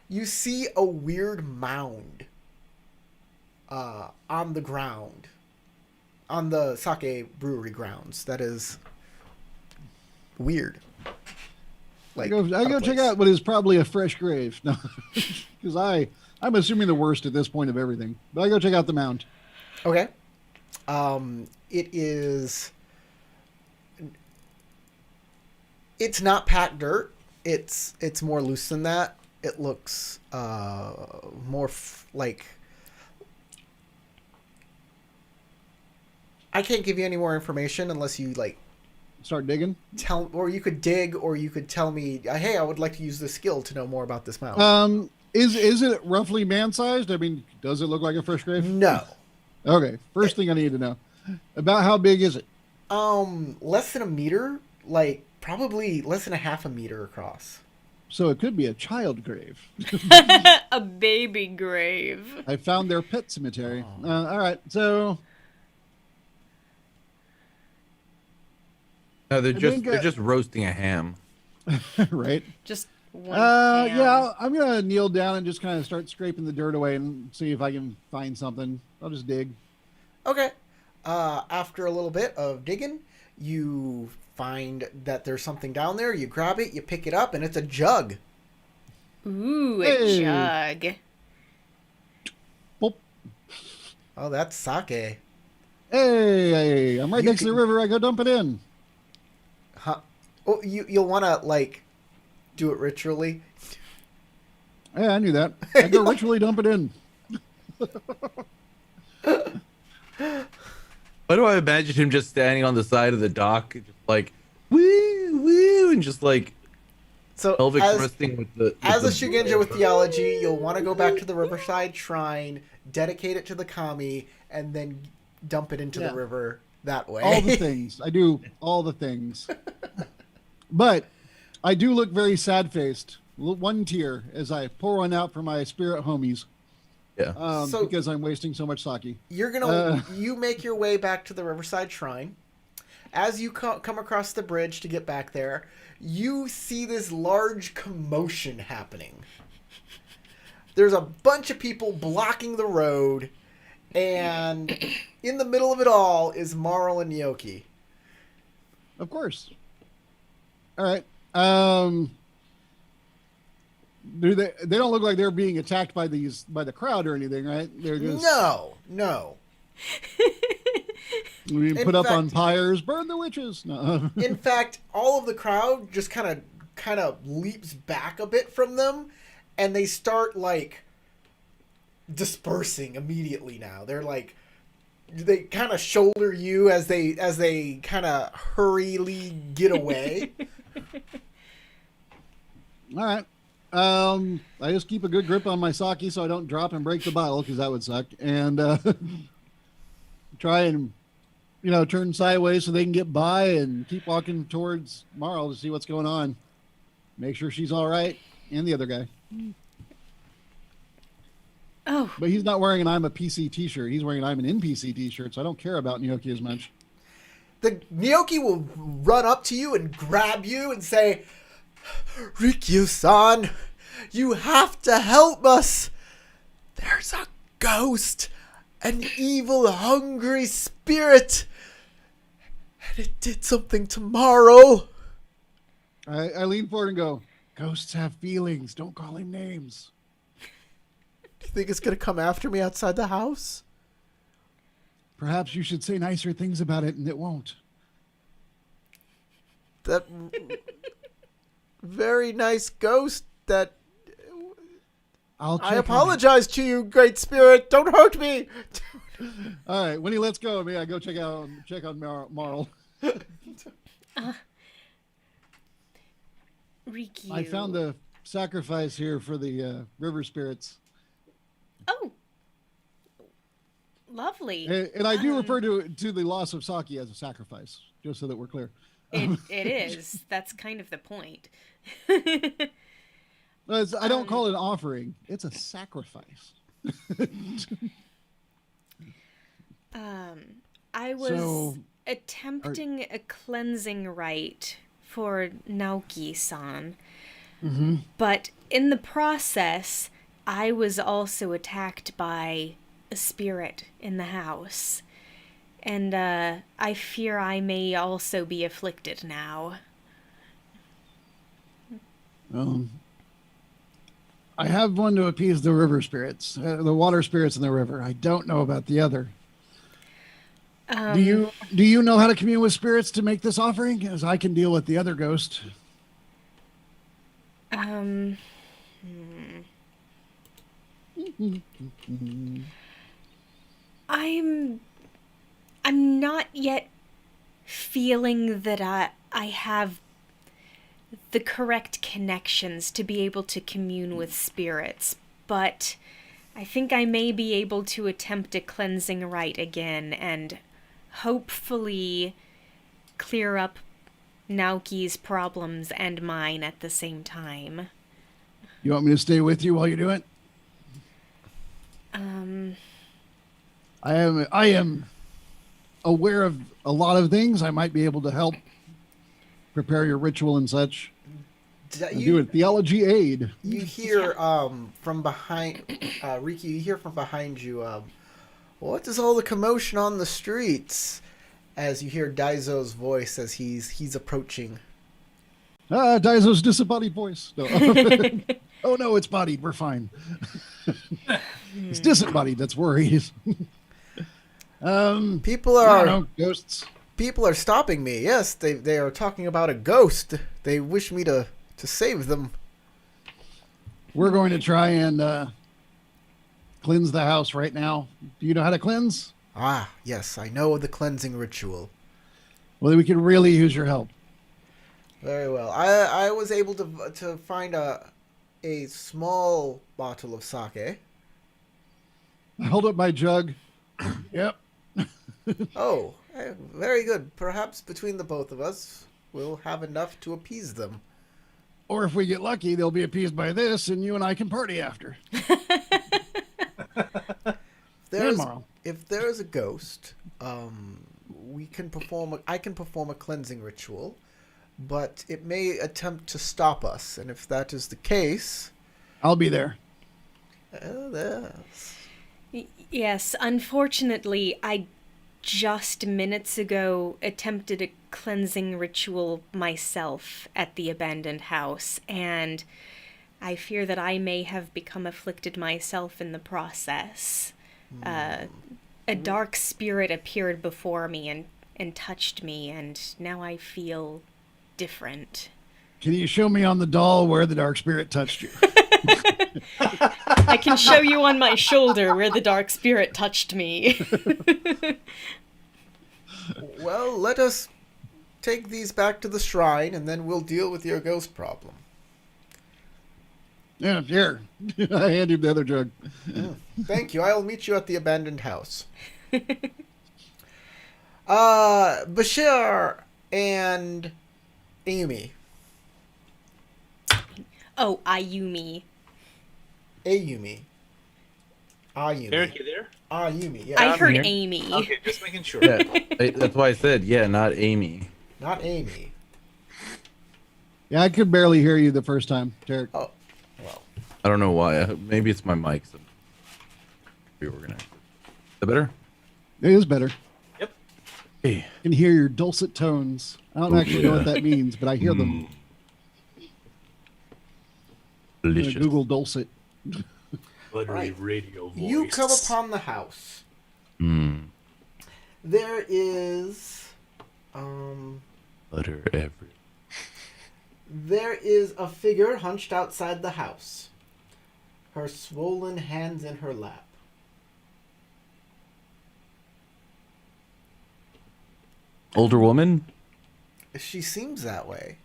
You see a weird mound on the ground, on the sake brewery grounds. That is weird. I Like, go out of check place. out what is probably a fresh grave. No, because I'm assuming the worst at this point of everything. But I go check out the mound. Okay. It is. It's not packed dirt. It's more loose than that. It looks more like. I can't give you any more information unless you like Start digging. tell, or you could dig, or you could tell me, hey, I would like to use this skill to know more about this mound. Is it roughly man-sized? I mean, does it look like a fresh grave? No. Okay. First thing I need to know. About how big is it? Less than a meter, like probably less than a half a meter across. So it could be a child grave. A baby grave. I found their pet cemetery. All right. So No, they're think, they're just roasting a ham. right. Just one. Yeah, I'm gonna kneel down and just kind of start scraping the dirt away and see if I can find something. I'll just dig. Okay. After a little bit of digging, you find that there's something down there. You grab it, you pick it up, and it's a jug. Ooh, Hey. a jug. Boop. Oh, that's sake. Hey, I'm right You next to the can- river. I go dump it in. Huh? Oh, you'll want to like do it ritually. Yeah, I knew that. I go ritually dump it in. Why do I imagine him just standing on the side of the dock, just like woo woo, and just like So Pelvic as thrusting with the. as a the- Shugenja with theology, you'll want to go back to the Riverside Shrine, dedicate it to the kami, and then dump it into Yeah. the river that way. All the things. I do all the things. But I do look very sad-faced. One tear as I pour one out for my spirit homies. Yeah. So- Because I'm wasting so much sake. You're gonna you make your way back to the Riverside Shrine. As you come across the bridge to get back there, you see this large commotion happening. There's a bunch of people blocking the road, and in the middle of it all is Marl and Yoki. Of course. All right. Do they don't look like they're being attacked by the crowd or anything, right? They're just No. we In put up on fact- pyres, burn the witches. No. In fact, all of the crowd just kind of leaps back a bit from them, and they start like dispersing immediately. Now they're like they kind of shoulder you as they kind of hurriedly get away. All right. I just keep a good grip on my sake so I don't drop and break the bottle because that would suck. And try and turn sideways so they can get by and keep walking towards Marl to see what's going on. Make sure she's all right and the other guy. Oh, But he's not wearing an I'm a PC t-shirt. He's wearing an I'm an NPC t-shirt, so I don't care about Nyoki as much. The Nyoki will run up to you and grab you and say, "Rikyu-san, you have to help us. There's a ghost, an evil, hungry spirit, and it did something to Marl." I lean forward and go, "Ghosts have feelings. Don't call him names." Do you think it's gonna come after me outside the house? Perhaps you should say nicer things about it and it won't. That very nice ghost that... I'll check I on apologize to you, great spirit. Don't hurt me. it. All right, when he lets go of me, I go check on Marl. Rikyu. I found the sacrifice here for the river spirits. Oh, lovely. And I do refer to the loss of sake as a sacrifice, just so that we're clear. It is. That's kind of the point. I don't call it an offering. It's a sacrifice. I was So, attempting a cleansing rite for Naoki-san. But in the process, I was also attacked by a spirit in the house. And I fear I may also be afflicted now. I have one to appease the river spirits, the water spirits in the river. I don't know about the other. Do you know how to commune with spirits to make this offering? As I can deal with the other ghost. I'm not yet feeling that I have the correct connections to be able to commune with spirits, but I think I may be able to attempt a cleansing rite again and hopefully clear up Naoki's problems and mine at the same time. You want me to stay with you while you do it? I am aware of a lot of things. I might be able to help prepare your ritual and such. And do a theology aid. You hear from behind Riki. You hear from behind you. What is all the commotion on the streets? As you hear Daizo's voice as he's approaching. Daizo's disembodied voice. No. Oh no, it's bodied. We're fine. It's disembodied. That's worried. People I are don't know, ghosts. people are stopping me. Yes, they are talking about a ghost. They wish me to save them. We're going to try and cleanse the house right now. Do you know how to cleanse? Ah, yes, I know the cleansing ritual. Well, we could really use your help. Very well. I was able to find a small bottle of sake. I hold up my jug. Yep. Oh, very good. Perhaps between the both of us, we'll have enough to appease them. Or if we get lucky, they'll be appeased by this, and you and I can party after. There's, Tomorrow. if there is a ghost, we can perform. I can perform a cleansing ritual, but it may attempt to stop us. And if that is the case, I'll be there. yes. Yes, unfortunately, I just minutes ago attempted a cleansing ritual myself at the abandoned house, and I fear that I may have become afflicted myself in the process. A dark spirit appeared before me and touched me, and now I feel different. Can you show me on the doll where the dark spirit touched you? I can show you on my shoulder where the dark spirit touched me. Well, let us take these back to the shrine, and then we'll deal with your ghost problem. Yeah, here. I hand him the other jug. Thank you. I'll meet you at the abandoned house. Bashir and Amy. Oh, Ayumi. Ayumi. Eric, Ayumi. you there? Ayumi, yeah. I I'm heard here. Amy. Okay, just making sure. Yeah, that's why I said, yeah, not Amy. Not Amy. Yeah, I could barely hear you the first time, Derek. Oh, well. I don't know why. Maybe it's my mic. So reorganized. Is that better? It is better. Yep. Hey. I can hear your dulcet tones. I don't Oh, actually know yeah. what that means, but I hear them. I'm gonna Delicious. Google dulcet. Buttery Right. radio voice. You come upon the house. Mm. There is, Butter every. there is a figure hunched outside the house. Her swollen hands in her lap. Older woman? She seems that way.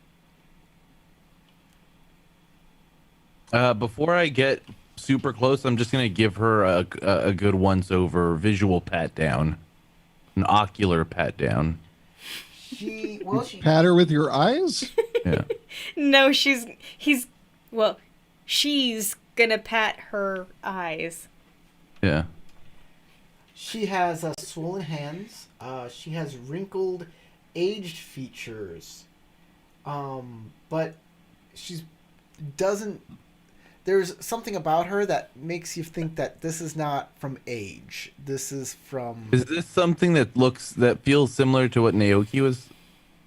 Before I get super close, I'm just gonna give her a good once over visual pat down, an ocular pat down. She Pat her with your eyes? Yeah. No, she's gonna pat her eyes. Yeah. She has swollen hands. She has wrinkled, aged features. But she doesn't. There's something about her that makes you think that this is not from age. This is from. Is this something that feels similar to what Naoki was?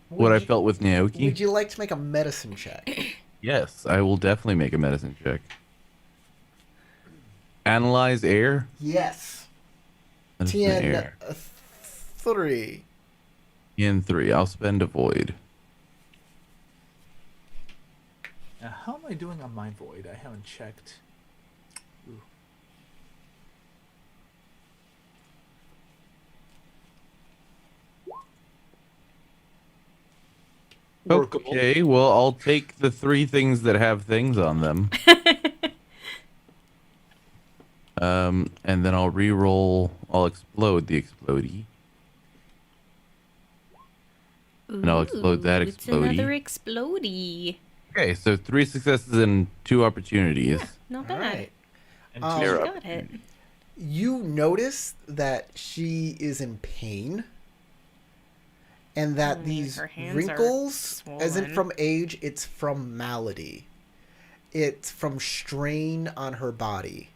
What I Would you- felt with Naoki? Would you like to make a medicine check? Yes, I will definitely make a medicine check. Analyze air. Yes. Medicine TN air. 3. In 3. I'll spend a void. Now, how am I doing on my void? I haven't checked. Ooh. Workable. Okay, well, I'll take the 3 things that have things on them. And then I'll re-roll. I'll explode the explodey. And I'll explode that It's another explodey. explodey. Okay, so 3 successes and 2 opportunities. Not All bad. right. And Um, She You're got it. You notice that she is in pain. And that these her hands are wrinkles isn't swollen. from age, it's from malady. It's from strain on her body.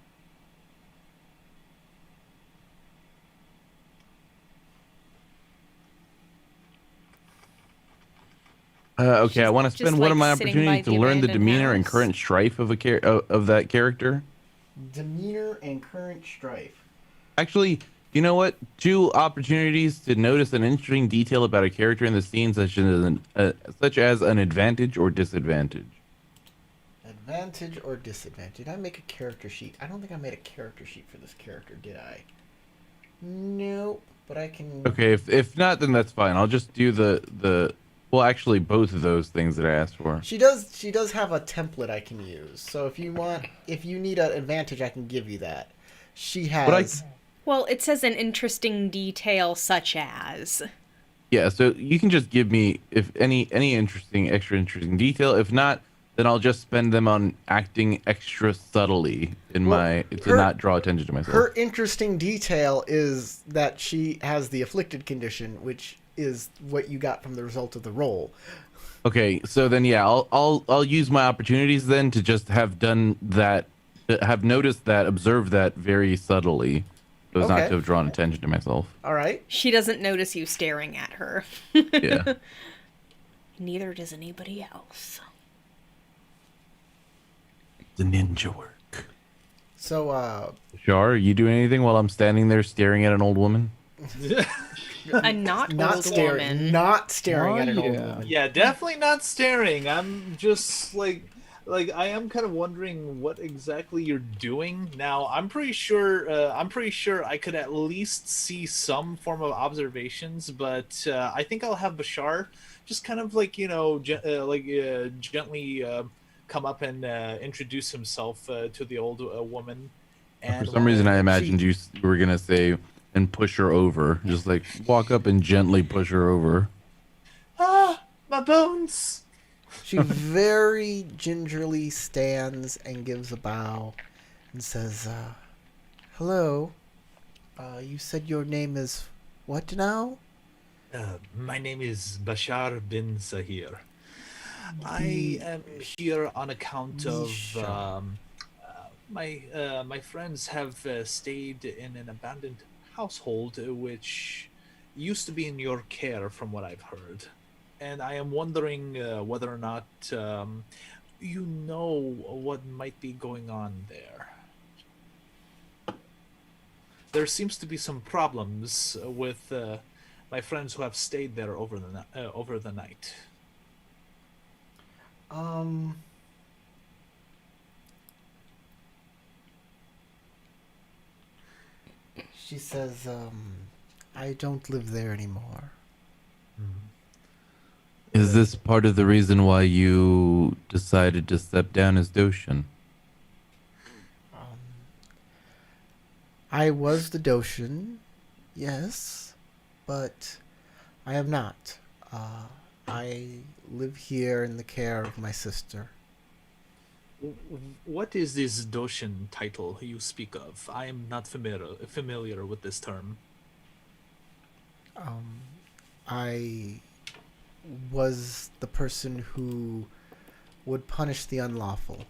Okay, She's I want to just, spend one of like, my sitting by opportunities to the learn the abandoned demeanor and house. current strife of of that character. Demeanor and current strife. Actually, you know what? 2 opportunities to notice an interesting detail about a character in the scene, such as an advantage or disadvantage. Advantage or disadvantage? Did I make a character sheet? I don't think I made a character sheet for this character, did I? Nope. But I can. Okay, if not, then that's fine. I'll just do the Well, actually, both of those things that I asked for. She does have a template I can use. So if you need an advantage, I can give you that. She What I has. Well, it says an interesting detail such as. Yeah, so you can just give me if any extra interesting detail. If not, then I'll just spend them on acting extra subtly in Well, my to her- not draw attention to myself. Her interesting detail is that she has the afflicted condition, which is what you got from the result of the roll. Okay, so then yeah, I'll use my opportunities then to just have done that, to have noticed that, observed that very subtly, so as not Okay. to have drawn attention to myself. All right. She doesn't notice you staring at her. Yeah. Neither does anybody else. The ninja work. So, Shar, are you doing anything while I'm standing there staring at an old woman? A not old woman. not staring Oh, at an old yeah. woman. Yeah, definitely not staring. I'm just like I am kind of wondering what exactly you're doing. Now, I'm pretty sure I could at least see some form of observations, but I think I'll have Bashar just kind of like, gently come up and introduce himself to the old woman. And For some reason, I imagined she- you were gonna say and push her over, just like walk up and gently push her over. Ah, my bones. She very gingerly stands and gives a bow and says, "Hello. You said your name is what now?" My name is Bashar bin Sahir. I am here on account of Bashar. my friends have stayed in an abandoned household which used to be in your care, from what I've heard, and I am wondering whether or not you know what might be going on there. There seems to be some problems with my friends who have stayed there over the night. She says, "I don't live there anymore." Is this part of the reason why you decided to step down as Doshin? I was the Doshin, yes, but I am not. I live here in the care of my sister. What is this Doshin title you speak of? I am not familiar with this term. I was the person who would punish the unlawful.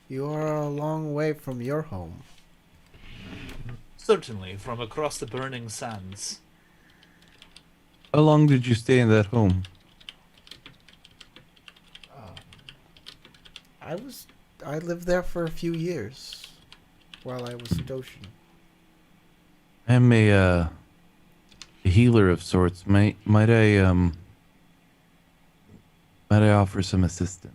You are a long way from your home. Certainly, from across the burning sands. How long did you stay in that home? I lived there for a few years while I was Doshin. I'm a healer of sorts. Might I offer some assistance?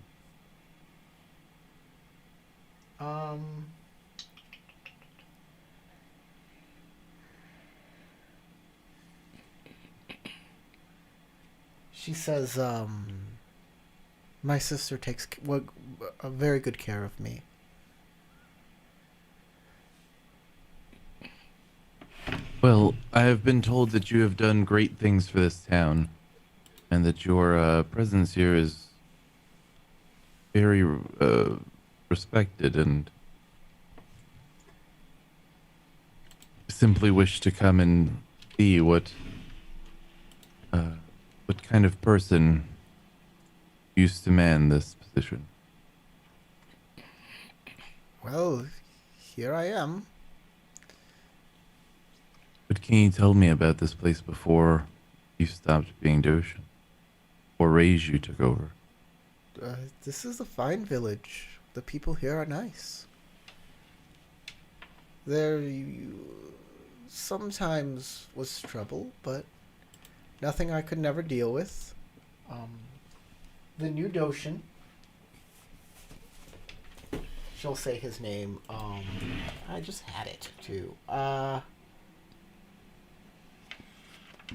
She says, my sister takes a very good care of me. Well, I have been told that you have done great things for this town, and that your presence here is very respected, and simply wish to come and see what kind of person used to man this position. Well, here I am. What can you tell me about this place before you stopped being Doshin? Or Reiju took over? This is a fine village. The people here are nice. There sometimes was trouble, but nothing I could never deal with. The new Doshin. She'll say his name. I just had it too.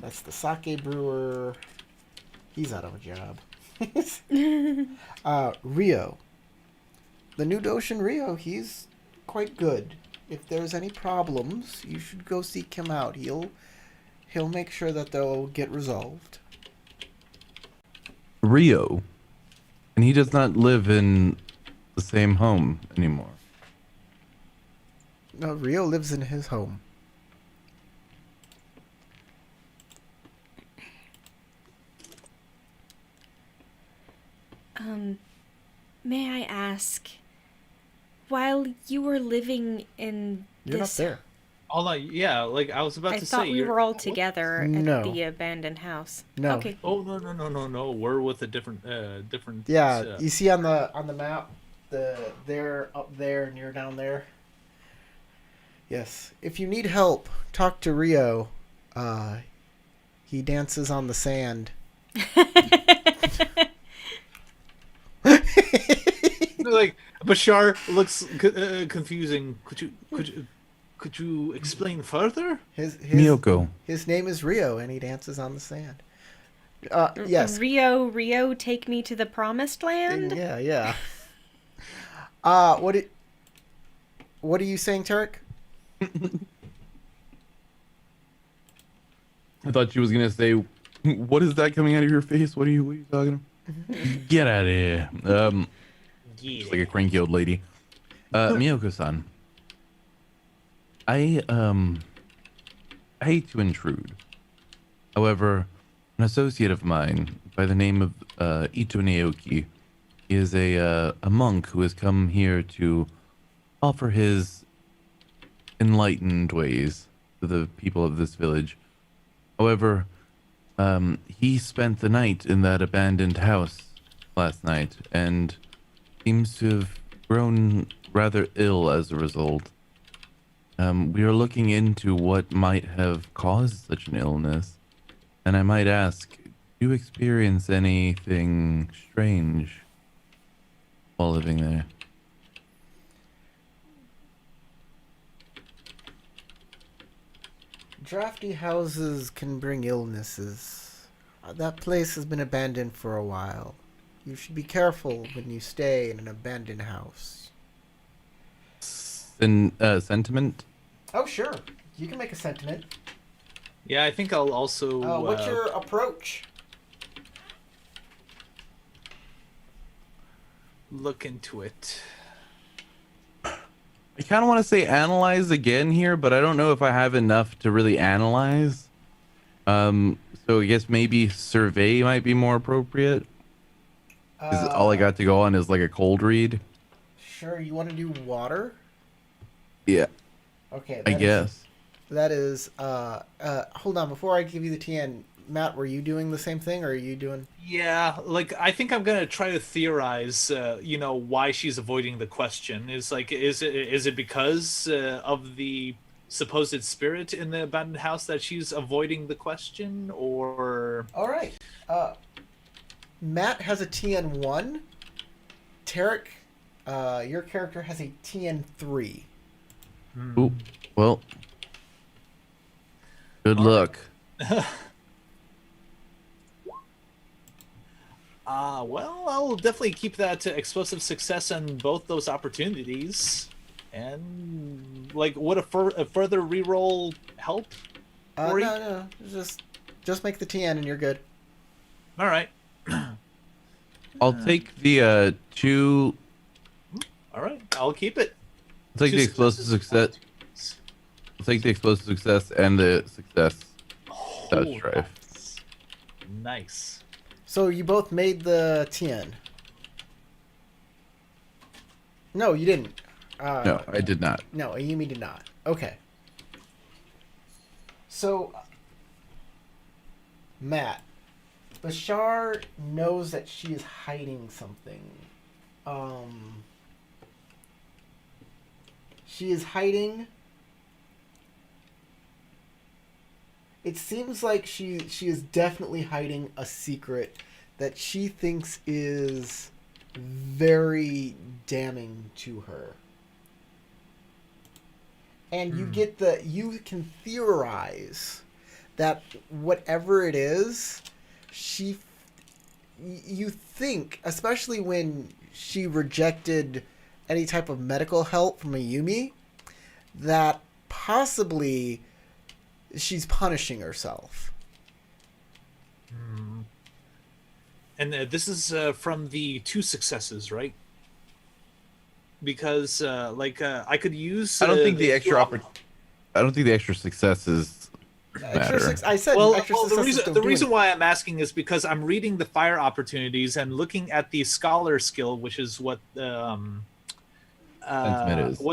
That's the sake brewer. He's out of a job. Rio. The new Doshin Rio, he's quite good. If there's any problems, you should go seek him out. He'll make sure that they'll get resolved. Rio. And he does not live in the same home anymore. No, Rio lives in his home. May I ask, while you were living in You're this, not there. Oh no, yeah, like I was about I to thought say, we you're... were all together No. at the abandoned house. No. Okay. Oh no! We're with a different. Yeah, you see on the map, they're up there and you're down there. Yes. If you need help, talk to Rio. He dances on the sand. Like Bashar looks confusing. Could you explain further? His Miyoko. his name is Rio, and he dances on the sand. Yes. Rio, take me to the promised land. Yeah, yeah. What are you saying, Tarek? I thought she was gonna say, "What is that coming out of your face? What are you talking about? Get out of here!" Just like a cranky old lady. Miyoko-san, I hate to intrude. However, an associate of mine by the name of Ito Naoki is a monk who has come here to offer his enlightened ways to the people of this village. However, he spent the night in that abandoned house last night and seems to have grown rather ill as a result. We are looking into what might have caused such an illness, and I might ask, do you experience anything strange while living there? Drafty houses can bring illnesses. That place has been abandoned for a while. You should be careful when you stay in an abandoned house. Sentiment? Oh, sure. You can make a sentiment. Yeah, I think I'll also. What's your approach? Look into it. I kind of want to say analyze again here, but I don't know if I have enough to really analyze. So I guess maybe survey might be more appropriate. 'Cause all I got to go on is like a cold read. Sure, you want to do water? Yeah, Okay. I guess. That is, hold on, before I give you the TN, Matt, were you doing the same thing, or are you doing... Yeah, like I think I'm gonna try to theorize, why she's avoiding the question. Is it because of the supposed spirit in the abandoned house that she's avoiding the question, or? All right. Matt has a TN1. Tarek, your character has a TN3. Ooh, well, good luck. Well, I'll definitely keep that explosive success on both those opportunities. And would a further reroll help? Ori? No. Just make the TN and you're good. All right. I'll take the two. All right, I'll keep it. I'll take Two the explosive success. opportunities. I'll take the explosive success and the success. Dodge Oh, drive. nice. So you both made the TN. No, you didn't. No, I did not. No, Ayumi did not. Okay. So, Matt, Bashar knows that she is hiding something. She is hiding. It seems like she is definitely hiding a secret that she thinks is very damning to her. And you can theorize that whatever it is, you think, especially when she rejected any type of medical help from Ayumi, that possibly she's punishing herself. And this is from the 2 successes, right? Because I could use. I don't think the extra successes matter. I said Well, extra the successes reason don't the do reason anything. why I'm asking is because I'm reading the fire opportunities and looking at the scholar skill, which is what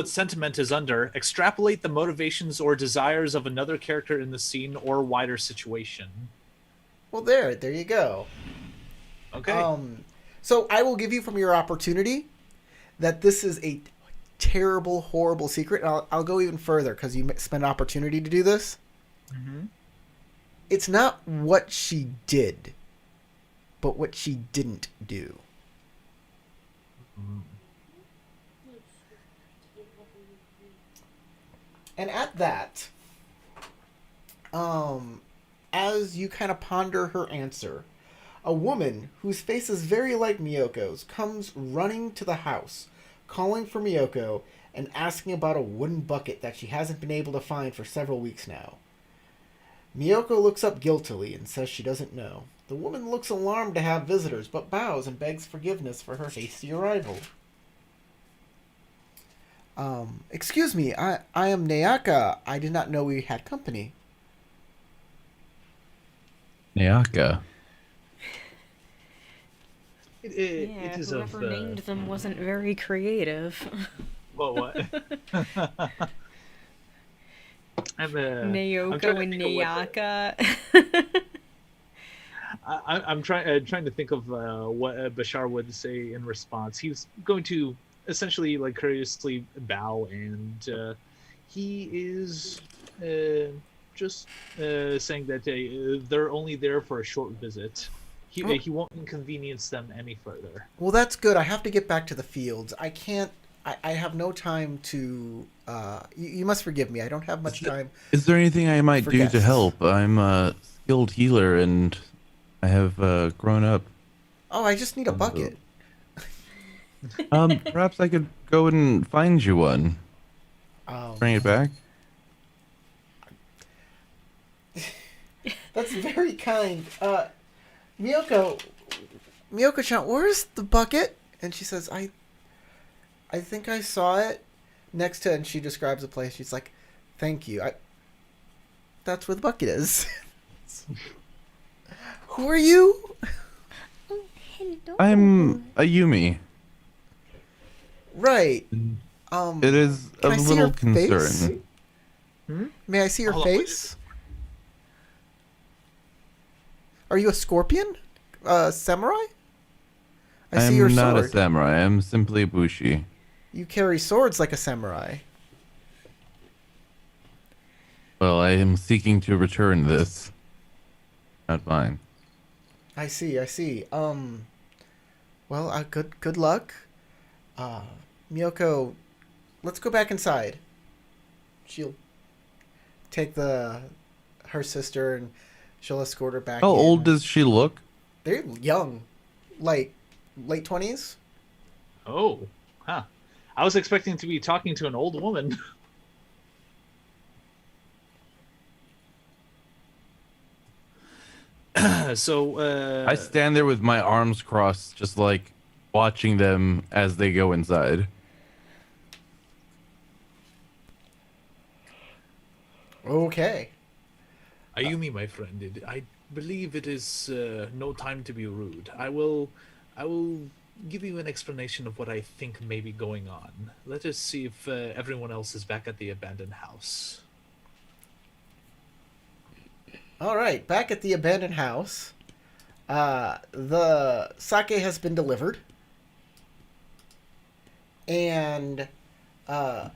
sentiment is under. Extrapolate the motivations or desires of another character in the scene or wider situation. Well, there you go. Okay. So I will give you from your opportunity that this is a terrible, horrible secret. And I'll go even further because you spent opportunity to do this. Mm-hmm. It's not what she did, but what she didn't do. And at that, as you kind of ponder her answer, a woman whose face is very like Miyoko's comes running to the house, calling for Miyoko and asking about a wooden bucket that she hasn't been able to find for several weeks now. Miyoko looks up guiltily and says she doesn't know. The woman looks alarmed to have visitors, but bows and begs forgiveness for her hasty arrival. Excuse me, I am Nayaka. I did not know we had company. Nayaka. It is whoever of. named them wasn't very creative. Well, what? I'm Naoko trying to and think of what Nayaka. I'm trying to think of what Bashar would say in response. He's going to essentially courteously bow, and he is just saying that they're only there for a short visit. He won't inconvenience them any further. Well, that's good. I have to get back to the fields. I can't. I have no time to. You must forgive me. I don't have much time. Is there anything I might For do to guests. help? I'm a skilled healer and I have grown up. Oh, I just need a bucket. Perhaps I could go and find you one. Um, Bring it back. That's very kind. Miyoko-chan, where's the bucket? And she says, I think I saw it next to, and she describes the place. She's like, thank you. That's where the bucket is. Who are you? Hello. I'm a Yumi. Right. It is a Can I see little her face? concern. May I see your Hold on, what face? Are you a scorpion? Samurai? I see your I'm not sword. a samurai. I'm simply a bushi. You carry swords like a samurai. Well, I am seeking to return this. Not mine. I see. Well, good luck. Miyoko, let's go back inside. She'll take her sister and she'll escort her back How in. old does she look? They're young. Like late 20s? Oh, huh. I was expecting to be talking to an old woman. So I stand there with my arms crossed, just watching them as they go inside. Okay. Ayumi, my friend, I believe it is no time to be rude. I will give you an explanation of what I think may be going on. Let us see if everyone else is back at the abandoned house. All right, back at the abandoned house. The sake has been delivered. And the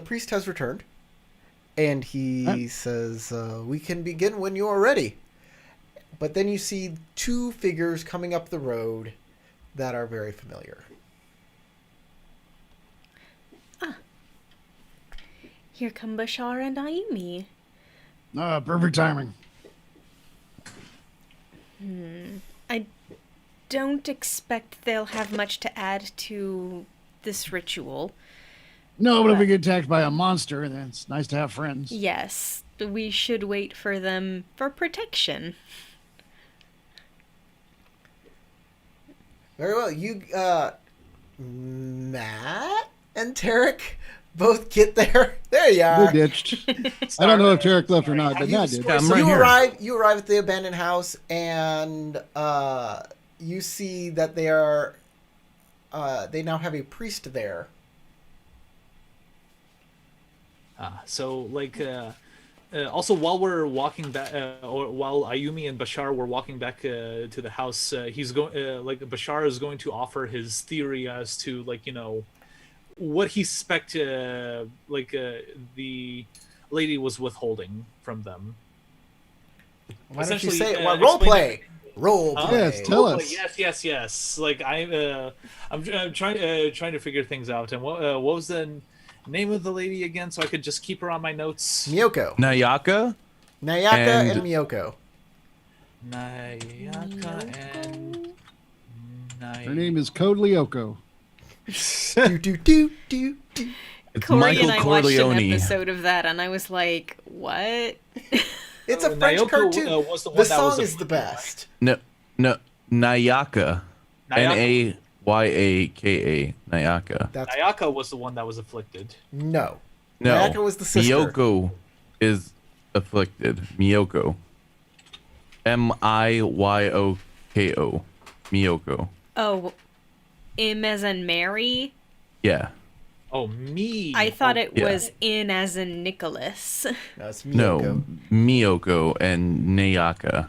priest has returned. And he says, we can begin when you are ready. But then you see two figures coming up the road that are very familiar. Here come Bashar and Ayumi. Perfect timing. I don't expect they'll have much to add to this ritual. No, but if we get attacked by a monster, then it's nice to have friends. Yes, we should wait for them for protection. Very well. You, Matt and Tarek both get there. There you We're are. ditched. I don't know if Tarek left or not, but You, Matt did. I'm so right you here. arrive at the abandoned house, and you see that they are. They now have a priest there. So like also while we're walking back or while Ayumi and Bashar were walking back to the house, he's going like Bashar is going to offer his theory as to like what he suspect the lady was withholding from them. Why don't you Essentially, say it? Well, role explain play. Role play. Yes, tell Oh, us. yes. Like I'm trying to figure things out. And what was the name of the lady again, so I could just keep her on my notes? Miyoko. Nayaka. Nayaka and And- Miyoko. Nayaka and Her name is Code Lyoko. do. It's Corey Michael and I watched an Corleone. episode of that, and I was like, "What?" It's a French Naoko, cartoon. was the one The that was song is the afflicted, best. No, Nayaka. Nayaka. Nayaka. Nayaka. That's Nayaka was the one that was afflicted. no. No, Nayaka was the sister. Miyoko is afflicted. Miyoko. Miyoko. Miyoko. Oh, M as in Mary. Yeah. Oh, me. I thought it Yeah. was in as in Nicholas. No, it's Miyoko. No, Miyoko and Nayaka.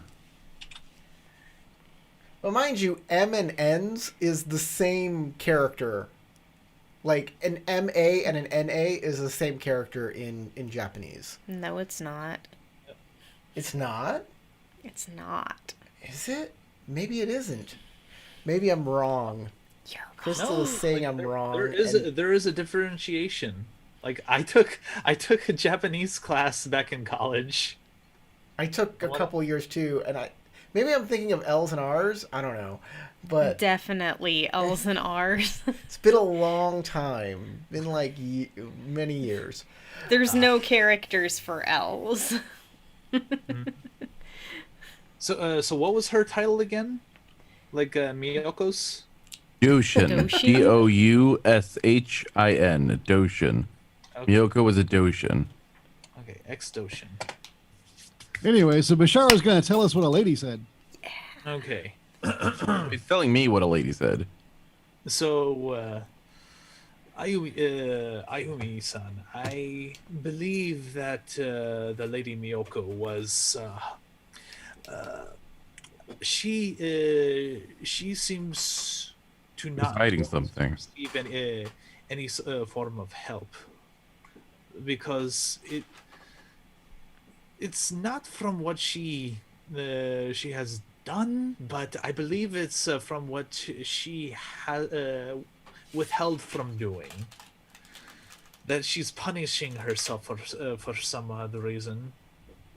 Well, mind you, M and N's is the same character. Like an MA and an NA is the same character in Japanese. No, it's not. It's not? It's not. Is it? Maybe it isn't. Maybe I'm wrong. Crystal is saying I'm wrong. There is a differentiation. Like I took a Japanese class back in college. I took a couple years too, and maybe I'm thinking of L's and R's. I don't know, but Definitely L's and R's. it's been a long time. Been like many years. There's no characters for L's. So what was her title again? Like Miyoko's? Doshin. Doshin? Doushin. Doshin. Okay. Miyoko was a Doshin. Okay, ex-Doshin. Anyway, so Bashar is going to tell us what a lady said. Okay. He's telling me what a lady said. So, Ayumi-san, I believe that the Lady Miyoko was, she seems to He's not hiding something. receive any form of help because it's not from what she has done, but I believe it's from what she has withheld from doing. That she's punishing herself for some other reason.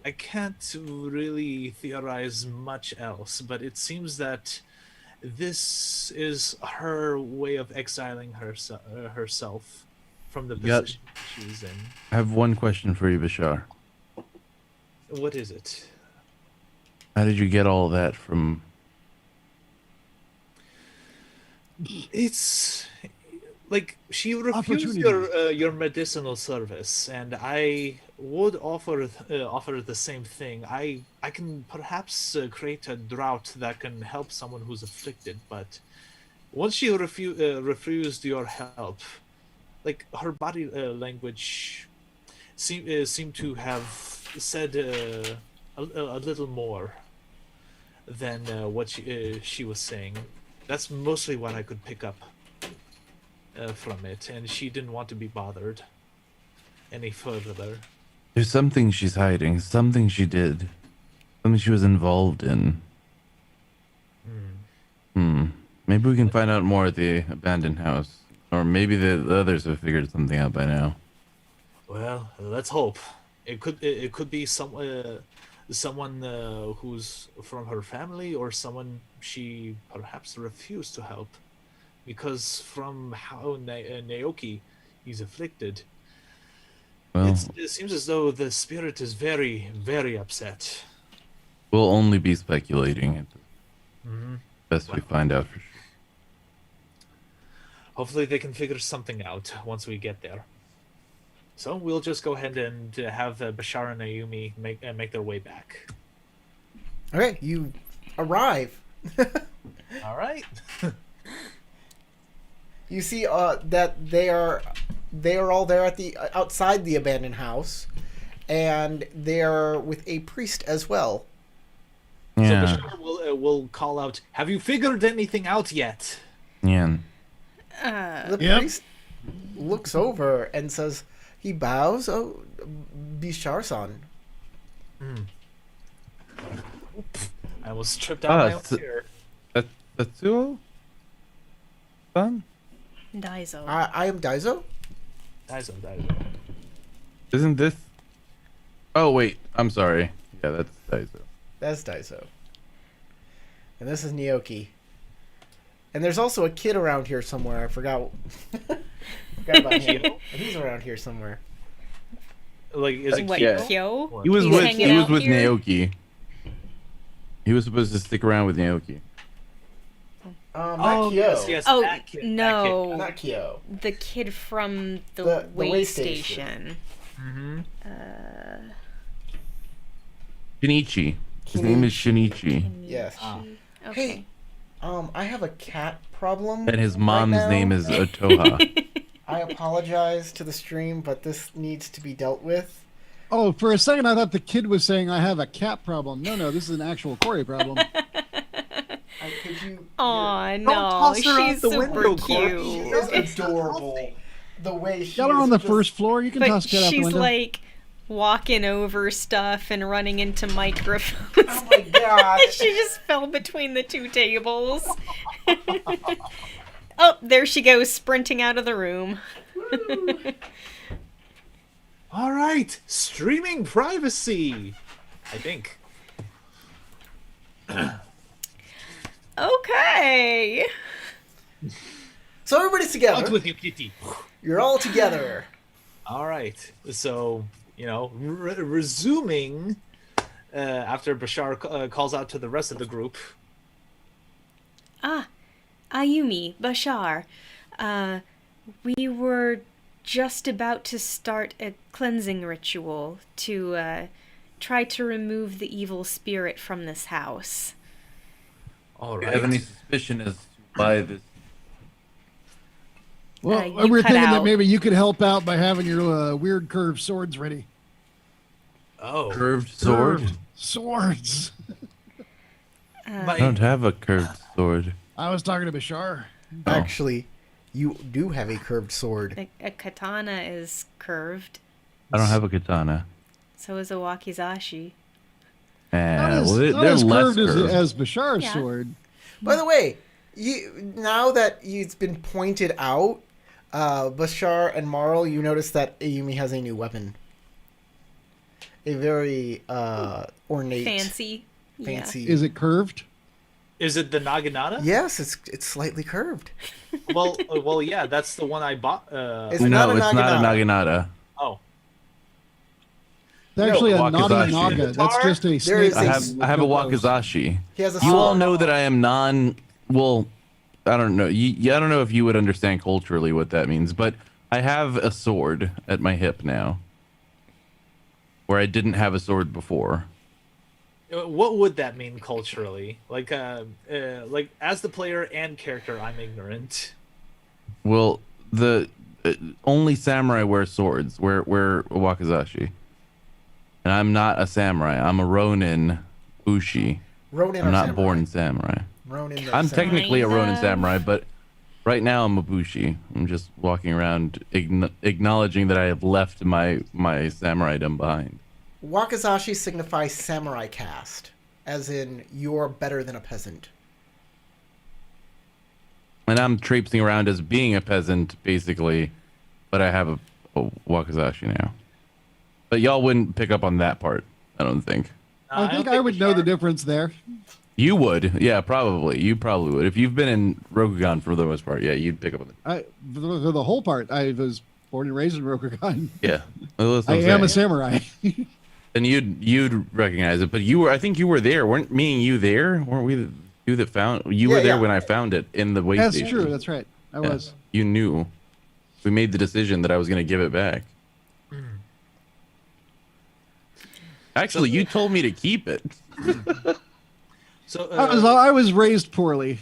I can't really theorize much else, but it seems that this is her way of exiling herself from the Yep. position she's in. I have one question for you, Bashar. What is it? How did you get all that from? It's like she refused your medicinal service, and I would offer the same thing. I can perhaps create a drought that can help someone who's afflicted, but once she refused your help, like her body language seemed to have said a little more than what she was saying. That's mostly what I could pick up from it, and she didn't want to be bothered any further. There's something she's hiding. Something she did. Something she was involved in. Maybe we can find out more at the abandoned house. Or maybe the others have figured something out by now. Well, let's hope. It could be someone who's from her family, or someone she perhaps refused to help, because from how Naoki is afflicted, Well, it seems as though the spirit is very, very upset. we'll only be speculating. Hmm. Best we find out for sure. Hopefully, they can figure something out once we get there. So we'll just go ahead and have Bashar and Ayumi make their way back. Okay, you arrive. All right. You see that they are all there at the outside the abandoned house, and they are with a priest as well. Yeah. So Bashar will call out, "Have you figured anything out yet?" Yeah. The Yep. priest looks over and says, he bows, "Oh, Bishar-san." I almost tripped out my own it's- chair. Tatsuo? Son? Daiso. I am Daiso. Daiso. Isn't this? Oh wait, I'm sorry. Yeah, that's Daiso. That's Daiso. And this is Nyoki. And there's also a kid around here somewhere. I forgot. Forgot about him. But he's around here somewhere. Like, is it What, Yeah. Kyo? Or- He was He's with hanging he was out with here? Naoki. He was supposed to stick around with Naoki. Not Oh, Kyo. yes, Oh, that kid, no. Not Kyo. The kid from the, The way, way station. station. Shinichi. His name is Shinichi. Yes. Okay. Hey, I have a cat problem. And his right mom's now. name is Otoha. I apologize to the stream, but this needs to be dealt with. Oh, for a second I thought the kid was saying I have a cat problem. No, this is an actual Corey problem. Could you? Aw, no. toss her out She's the super window, She cute. is adorable. The way she Got her is on the just- first floor. You can But toss a cat out the she's window. like walking over stuff and running into microphones. Oh my god! She just fell between the two tables. Oh, there she goes, sprinting out of the room. All right, streaming privacy. I think. Okay. So everybody's Out together. with you, kitty. You're all together. All right. So, resuming after Bashar calls out to the rest of the group. Ah, Ayumi, Bashar. We were just about to start a cleansing ritual to try to remove the evil spirit from this house. All Do you right. have any suspicion as to why this? Well, you we were cut thinking that out. maybe you could help out by having your weird curved swords ready. Oh, Curved sword? Curved swords. I don't have a curved sword. I was talking to Bashar. Actually, you do have a curved sword. A katana is curved, I don't have a katana. so is a wakizashi. Not Well, as, they're not as less curved curved. as Bashar's Yeah. sword. By the way, now that it's been pointed out, Bashar and Marl, you notice that Ayumi has a new weapon. A very ornate, Fancy. fancy. Is it curved? is it the Naginata? Yes, it's slightly curved. Well, yeah, that's the one I bought. It's No, not a it's not a naginata. naginata. Oh, It's actually a Wakizashi. Nagi Naga. That's just a There snake. is I a- have a wakizashi. He has a You all sword. know that I am non. Well, I don't know. I don't know if you would understand culturally what that means, but I have a sword at my hip now, where I didn't have a sword before. what would that mean culturally? Like as the player and character, I'm ignorant. Well, the only samurai wear swords. Wear a wakizashi, and I'm not a samurai. I'm a ronin bushi. Ronin I'm or not samurai? born samurai. Ronin. or I'm samurai. technically a ronin Kind of. samurai, but right now I'm a bushi. I'm just walking around acknowledging that I have left my samuraidom behind. Wakizashi signifies samurai caste, as in you're better than a peasant. And I'm traipsing around as being a peasant, basically, but I have a wakizashi now. But y'all wouldn't pick up on that part, I don't think. I think I would know the difference there. You would, yeah, probably. You probably would. If you've been in Rokugan for the most part, yeah, you'd pick up on it. For the whole part, I was born and raised in Rokugan. Yeah, well, that's what I I'm am a saying. samurai. And you'd recognize it, but I think you were there, weren't me and you there? Weren't we you that found? You were there when I found it in the way That's station. true. That's right. I was. You knew. We made the decision that I was going to give it back. Actually, you told me to keep it. So I was raised poorly.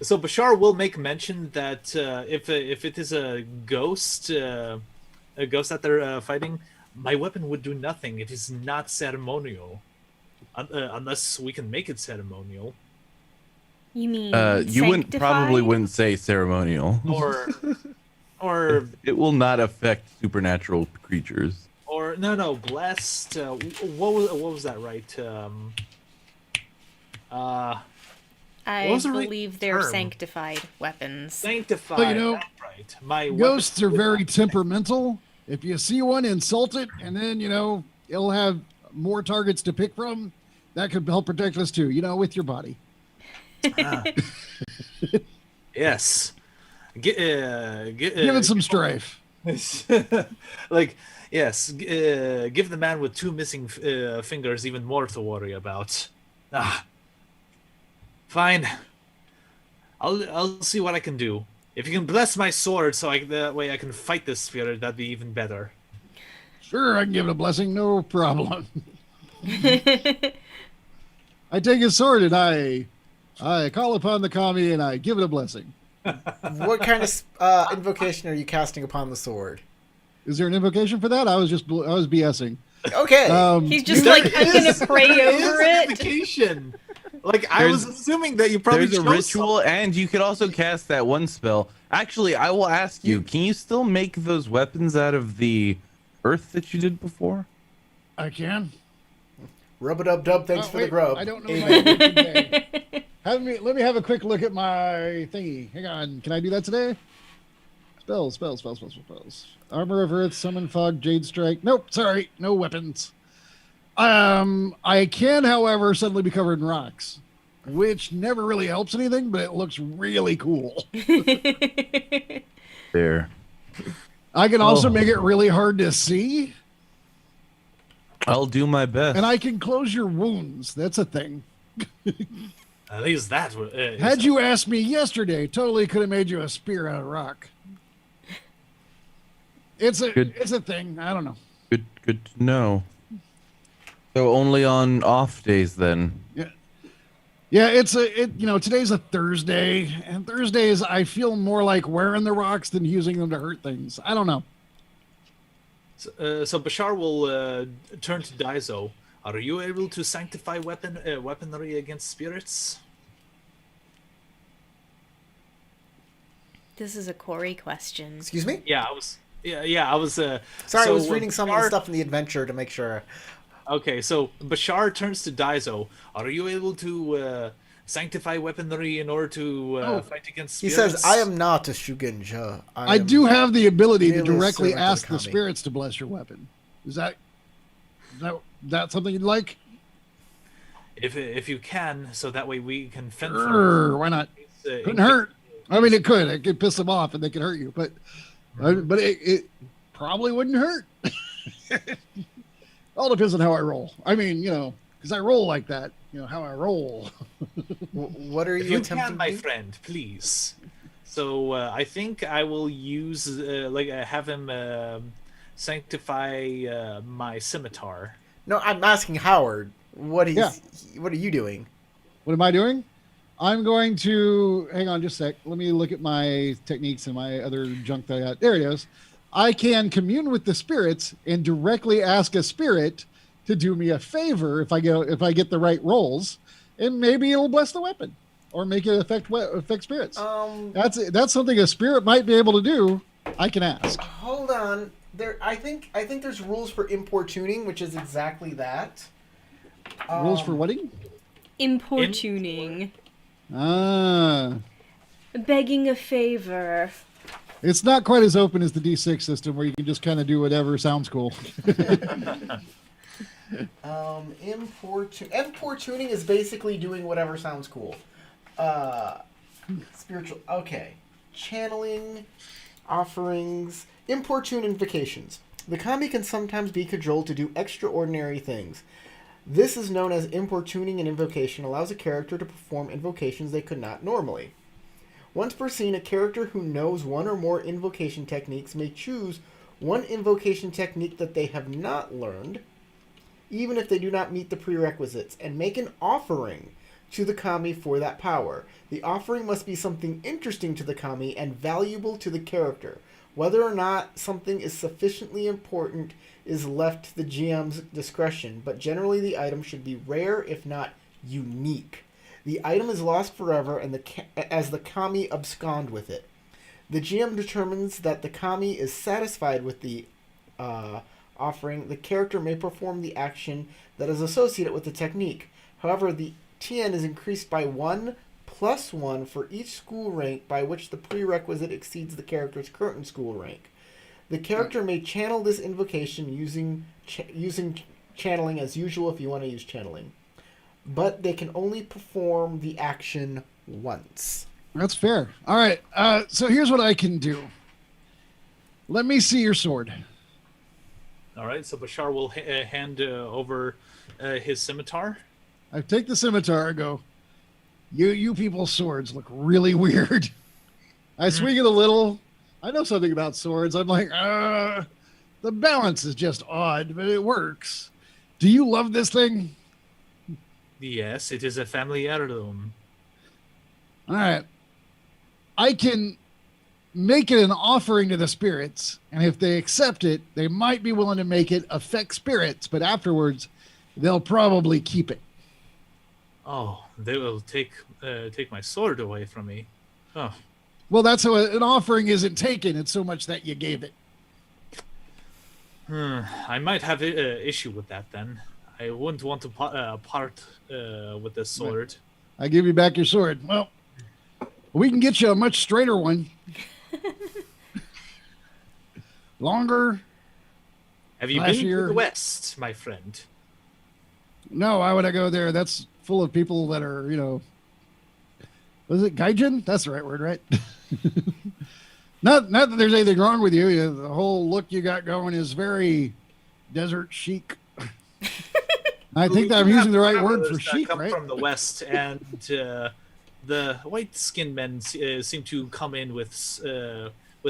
So Bashar will make mention that if it is a ghost that they're fighting, my weapon would do nothing. It is not ceremonial, unless we can make it ceremonial. You mean you probably sanctified? wouldn't say ceremonial, Or it will not affect supernatural creatures. or no blessed. What was that right? I What was the right believe they're term? sanctified weapons. Sanctified. But, you know, that's right. My Ghosts are weapon- very temperamental. If you see one, insult it, and then, it'll have more targets to pick from. That could help protect us too, with your body. Yes. Give Give it some strife. like yes, give the man with two missing fingers even more to worry about. Fine. I'll see what I can do. If you can bless my sword, so that way I can fight this spirit, that'd be even better. Sure, I can give it a blessing, no problem. I take his sword and I call upon the kami and I give it a blessing. What kind of invocation are you casting upon the sword? Is there an invocation for that? I was BSing. Okay. He's just like, I'm gonna pray over it. Vacation. Like I was assuming that you probably There's a chose ritual, and you could also cast that one spell. Actually, I will ask you: can you still make those weapons out of the earth that you did before? I can. Rub-a-dub-dub, thanks for the Wait, grub. I don't know. Amen. Today. Let me have a quick look at my thingy. Hang on. Can I do that today? Spells. Armor of Earth, Summon Fog, Jade Strike. Nope, sorry, no weapons. I can, however, suddenly be covered in rocks, which never really helps anything, but it looks really cool. There. I can also make it really hard to see, I'll do my best. and I can close your wounds. That's a thing. At least that. Had you asked me yesterday, totally could have made you a spear out of rock. It's a thing. I don't know. Good to know. So only on off days then. Yeah, today's a Thursday, and Thursdays I feel more like wearing the rocks than using them to hurt things. I don't know. So Bashar will turn to Daizo. Are you able to sanctify weaponry against spirits? This is a Corey question. Excuse me? Yeah, I was. Yeah, I was. Sorry, so I was reading some of the Bashar- stuff in the adventure to make sure. Okay, so Bashar turns to Daizo. Are you able to sanctify weaponry in order to fight against He spirits? says, I am not a Shugenja. I do have the ability to merely a directly servant of ask the kami." spirits to bless your weapon. Is that something you'd like? If you can, so that way we can fend for Sure, why not? it. Couldn't hurt. I mean, it could. It could piss them off, and they could hurt you, but it probably wouldn't hurt. All depends on how I roll. I mean, because I roll like that. How I roll. What are If you you attempting can, my to do? friend, please. So I think I will use have him sanctify my scimitar. No, I'm asking Howard. What are you doing? What am I doing? I'm going to hang on just a sec. Let me look at my techniques and my other junk that I got. There it is. I can commune with the spirits and directly ask a spirit to do me a favor if I get the right rolls, and maybe it'll bless the weapon or make it affect spirits. That's something a spirit might be able to do. I can ask. Hold on. I think there's rules for importuning, which is exactly that. Rules for wedding? Importuning. Ah. Begging a favor. It's not quite as open as the D6 system where you can just kind of do whatever sounds cool. Importuning is basically doing whatever sounds cool. Spiritual. Okay. Channeling, offerings, importune invocations. The kami can sometimes be cajoled to do extraordinary things. This is known as importuning. An invocation allows a character to perform invocations they could not normally. Once per scene, a character who knows one or more invocation techniques may choose one invocation technique that they have not learned, even if they do not meet the prerequisites, and make an offering to the kami for that power. The offering must be something interesting to the kami and valuable to the character. Whether or not something is sufficiently important is left to the GM's discretion, but generally the item should be rare, if not unique. The item is lost forever and as the kami abscond with it. The GM determines that the kami is satisfied with the offering. The character may perform the action that is associated with the technique. However, the TN is increased by 1 plus 1 for each school rank by which the prerequisite exceeds the character's current school rank. The character may channel this invocation using channeling as usual if you want to use channeling. But they can only perform the action once. That's fair. All right. So here's what I can do. Let me see your sword. All right, so Bashar will hand over his scimitar. I take the scimitar and go, you people's swords look really weird. I swing it a little. I know something about swords. I'm like, the balance is just odd, but it works. Do you love this thing? Yes, it is a family heirloom. All right. I can make it an offering to the spirits, and if they accept it, they might be willing to make it affect spirits, but afterwards, they'll probably keep it. Oh, they will take my sword away from me. Oh, Well, that's how an offering isn't taken. It's so much that you gave it. I might have an issue with that then. I wouldn't want to part with this sword. I give you back your sword. Well, we can get you a much straighter one. Longer. Have you been to flashier. the West, my friend? No, why would I go there? That's full of people that are, was it Gaijin? That's the right word, right? Not that there's anything wrong with you. The whole look you got going is very desert chic. I think that I'm using the right word for that chic, come right? from the West, and the white-skinned men seem to come in with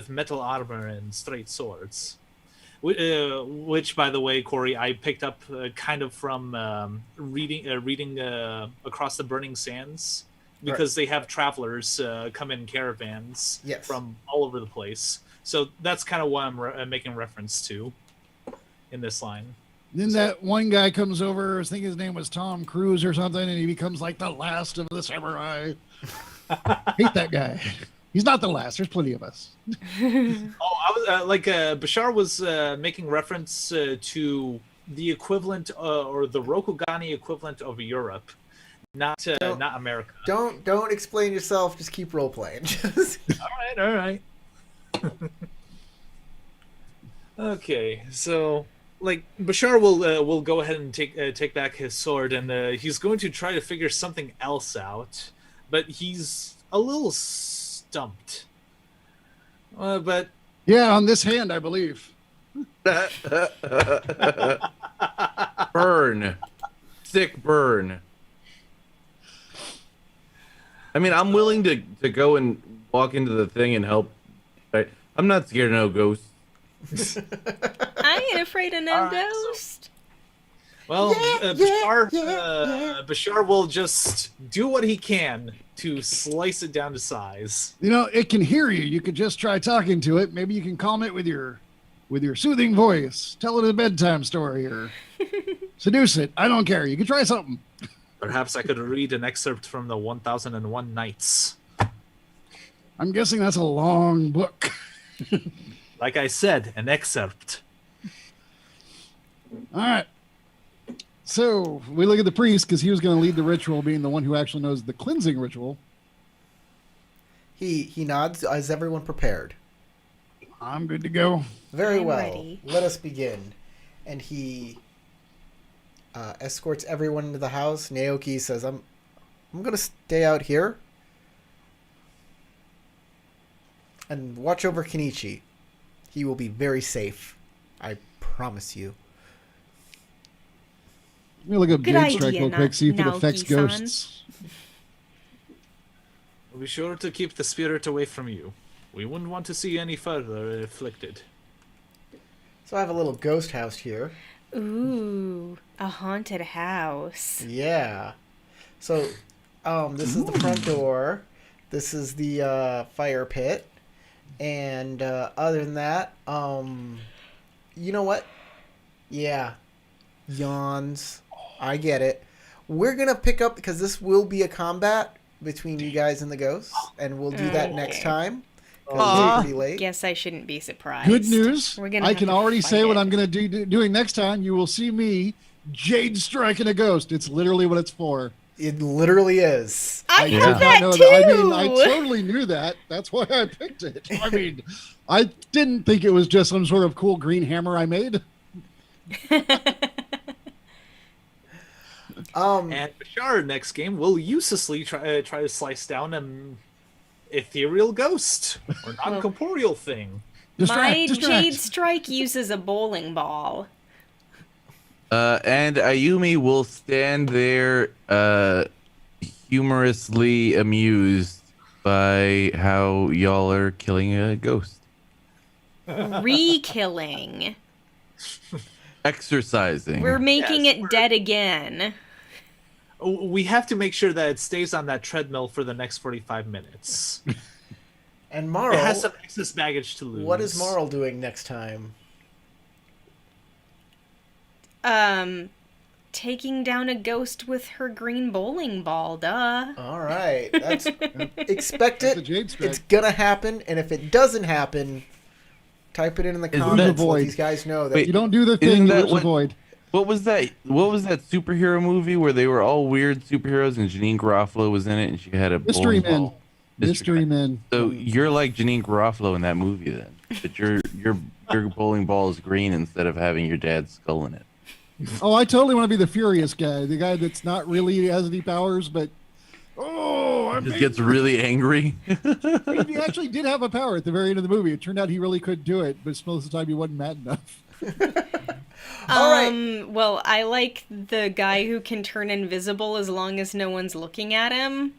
metal armor and straight swords. Which, by the way, Corey, I picked up kind of from reading Across the Burning Sands, because they have travelers come in caravans from all over the place. So that's kind of what I'm making reference to in this line. Then that one guy comes over, I think his name was Tom Cruise or something, and he becomes like the last of the samurai. Hate that guy. He's not the last. There's plenty of us. I was Bashar was making reference to the equivalent or the Rokugani equivalent of Europe, not America. Don't explain yourself. Just keep role playing. All right. Okay, so Bashar will go ahead and take back his sword, and he's going to try to figure something else out, but he's a little stumped. But yeah, on this hand, I believe. Burn. Sick burn. I mean, I'm willing to go and walk into the thing and help. I'm not scared of no ghosts. I ain't afraid of no ghost. Bashar will just do what he can to slice it down to size. It can hear you. You could just try talking to it. Maybe you can calm it with your soothing voice. Tell it a bedtime story or seduce it. I don't care. You can try something. Perhaps I could read an excerpt from the 1001 Nights. I'm guessing that's a long book. Like I said, an excerpt. All right. So we look at the priest because he was going to lead the ritual, being the one who actually knows the cleansing ritual. He nods. Is everyone prepared? I'm good to go. Very I'm well. ready. Let us begin. And he escorts everyone into the house. Naoki says, I'm gonna stay out here and watch over Kenichi. He will be very safe. I promise you. Let me look up Good Jade Strike idea, real quick, see if it affects Naoki-san. ghosts. We'll be sure to keep the spirit away from you. We wouldn't want to see any further afflicted. So I have a little ghost house here. Ooh, a haunted house. Yeah. So, this is the front door. This is the fire pit. And other than that, you know what? Yeah. Yawns. I get it. We're going to pick up, because this will be a combat between you guys and the ghosts. And we'll do that next Okay. time. 'Cause it's pretty late. Guess I shouldn't be surprised. Good news. We're gonna I have can to already fight say what it. I'm going to doing next time. You will see me Jade striking a ghost. It's literally what it's for. It literally is. I Yeah. have Did not that know too. that. I mean, I totally knew that. That's why I picked it. I mean, I didn't think it was just some sort of cool green hammer I made. And Bashar, next game, will uselessly try to slice down an ethereal ghost or non-corporeal thing. My Jade Strike uses a bowling ball. And Ayumi will stand there, humorously amused by how y'all are killing a ghost. Re-killing. Exercising. We're making Yes, it dead again. We have to make sure that it stays on that treadmill for the next 45 minutes. And It Marl, has some excess baggage to lose. what is Marl doing next time? Taking down a ghost with her green bowling ball, duh. All right. That's expect That's the it. Jade Strike. It's gonna happen, and if it doesn't happen, type it in the Isn't comments. that- Let these guys know that. Wait, You don't do the Isn't thing that which what- avoid. What was that? What was that superhero movie where they were all weird superheroes and Janine Garofalo was in it and she had a Mystery bowling Men. ball? Mystery Men. So you're like Janine Garofalo in that movie then, but your bowling ball is green instead of having your dad's skull in it. Oh, I totally want to be the furious guy, the guy that's not really has any powers, but I Just gets really angry. he actually did have a power at the very end of the movie. It turned out he really could do it, but most of the time he wasn't mad enough. All right. Well, I like the guy who can turn invisible as long as no one's looking at him.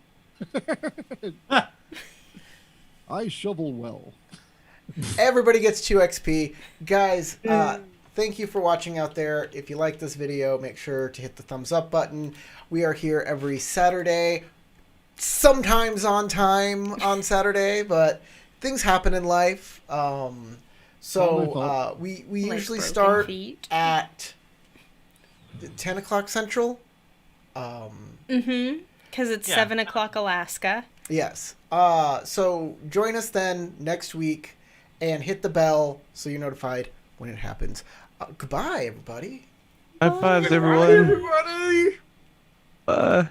I shovel well. Everybody gets 2 XP. Guys, thank you for watching out there. If you like this video, make sure to hit the thumbs up button. We are here every Saturday, sometimes on time on Saturday, but things happen in life. Not my So fault. we Like usually broken start feet. at 10 o'clock Central. Mm-hmm. Because it's Yeah. 7 o'clock Alaska. Yes. So join us then next week and hit the bell so you're notified when it happens. Goodbye, everybody. High fives, everyone. Everybody! Bye.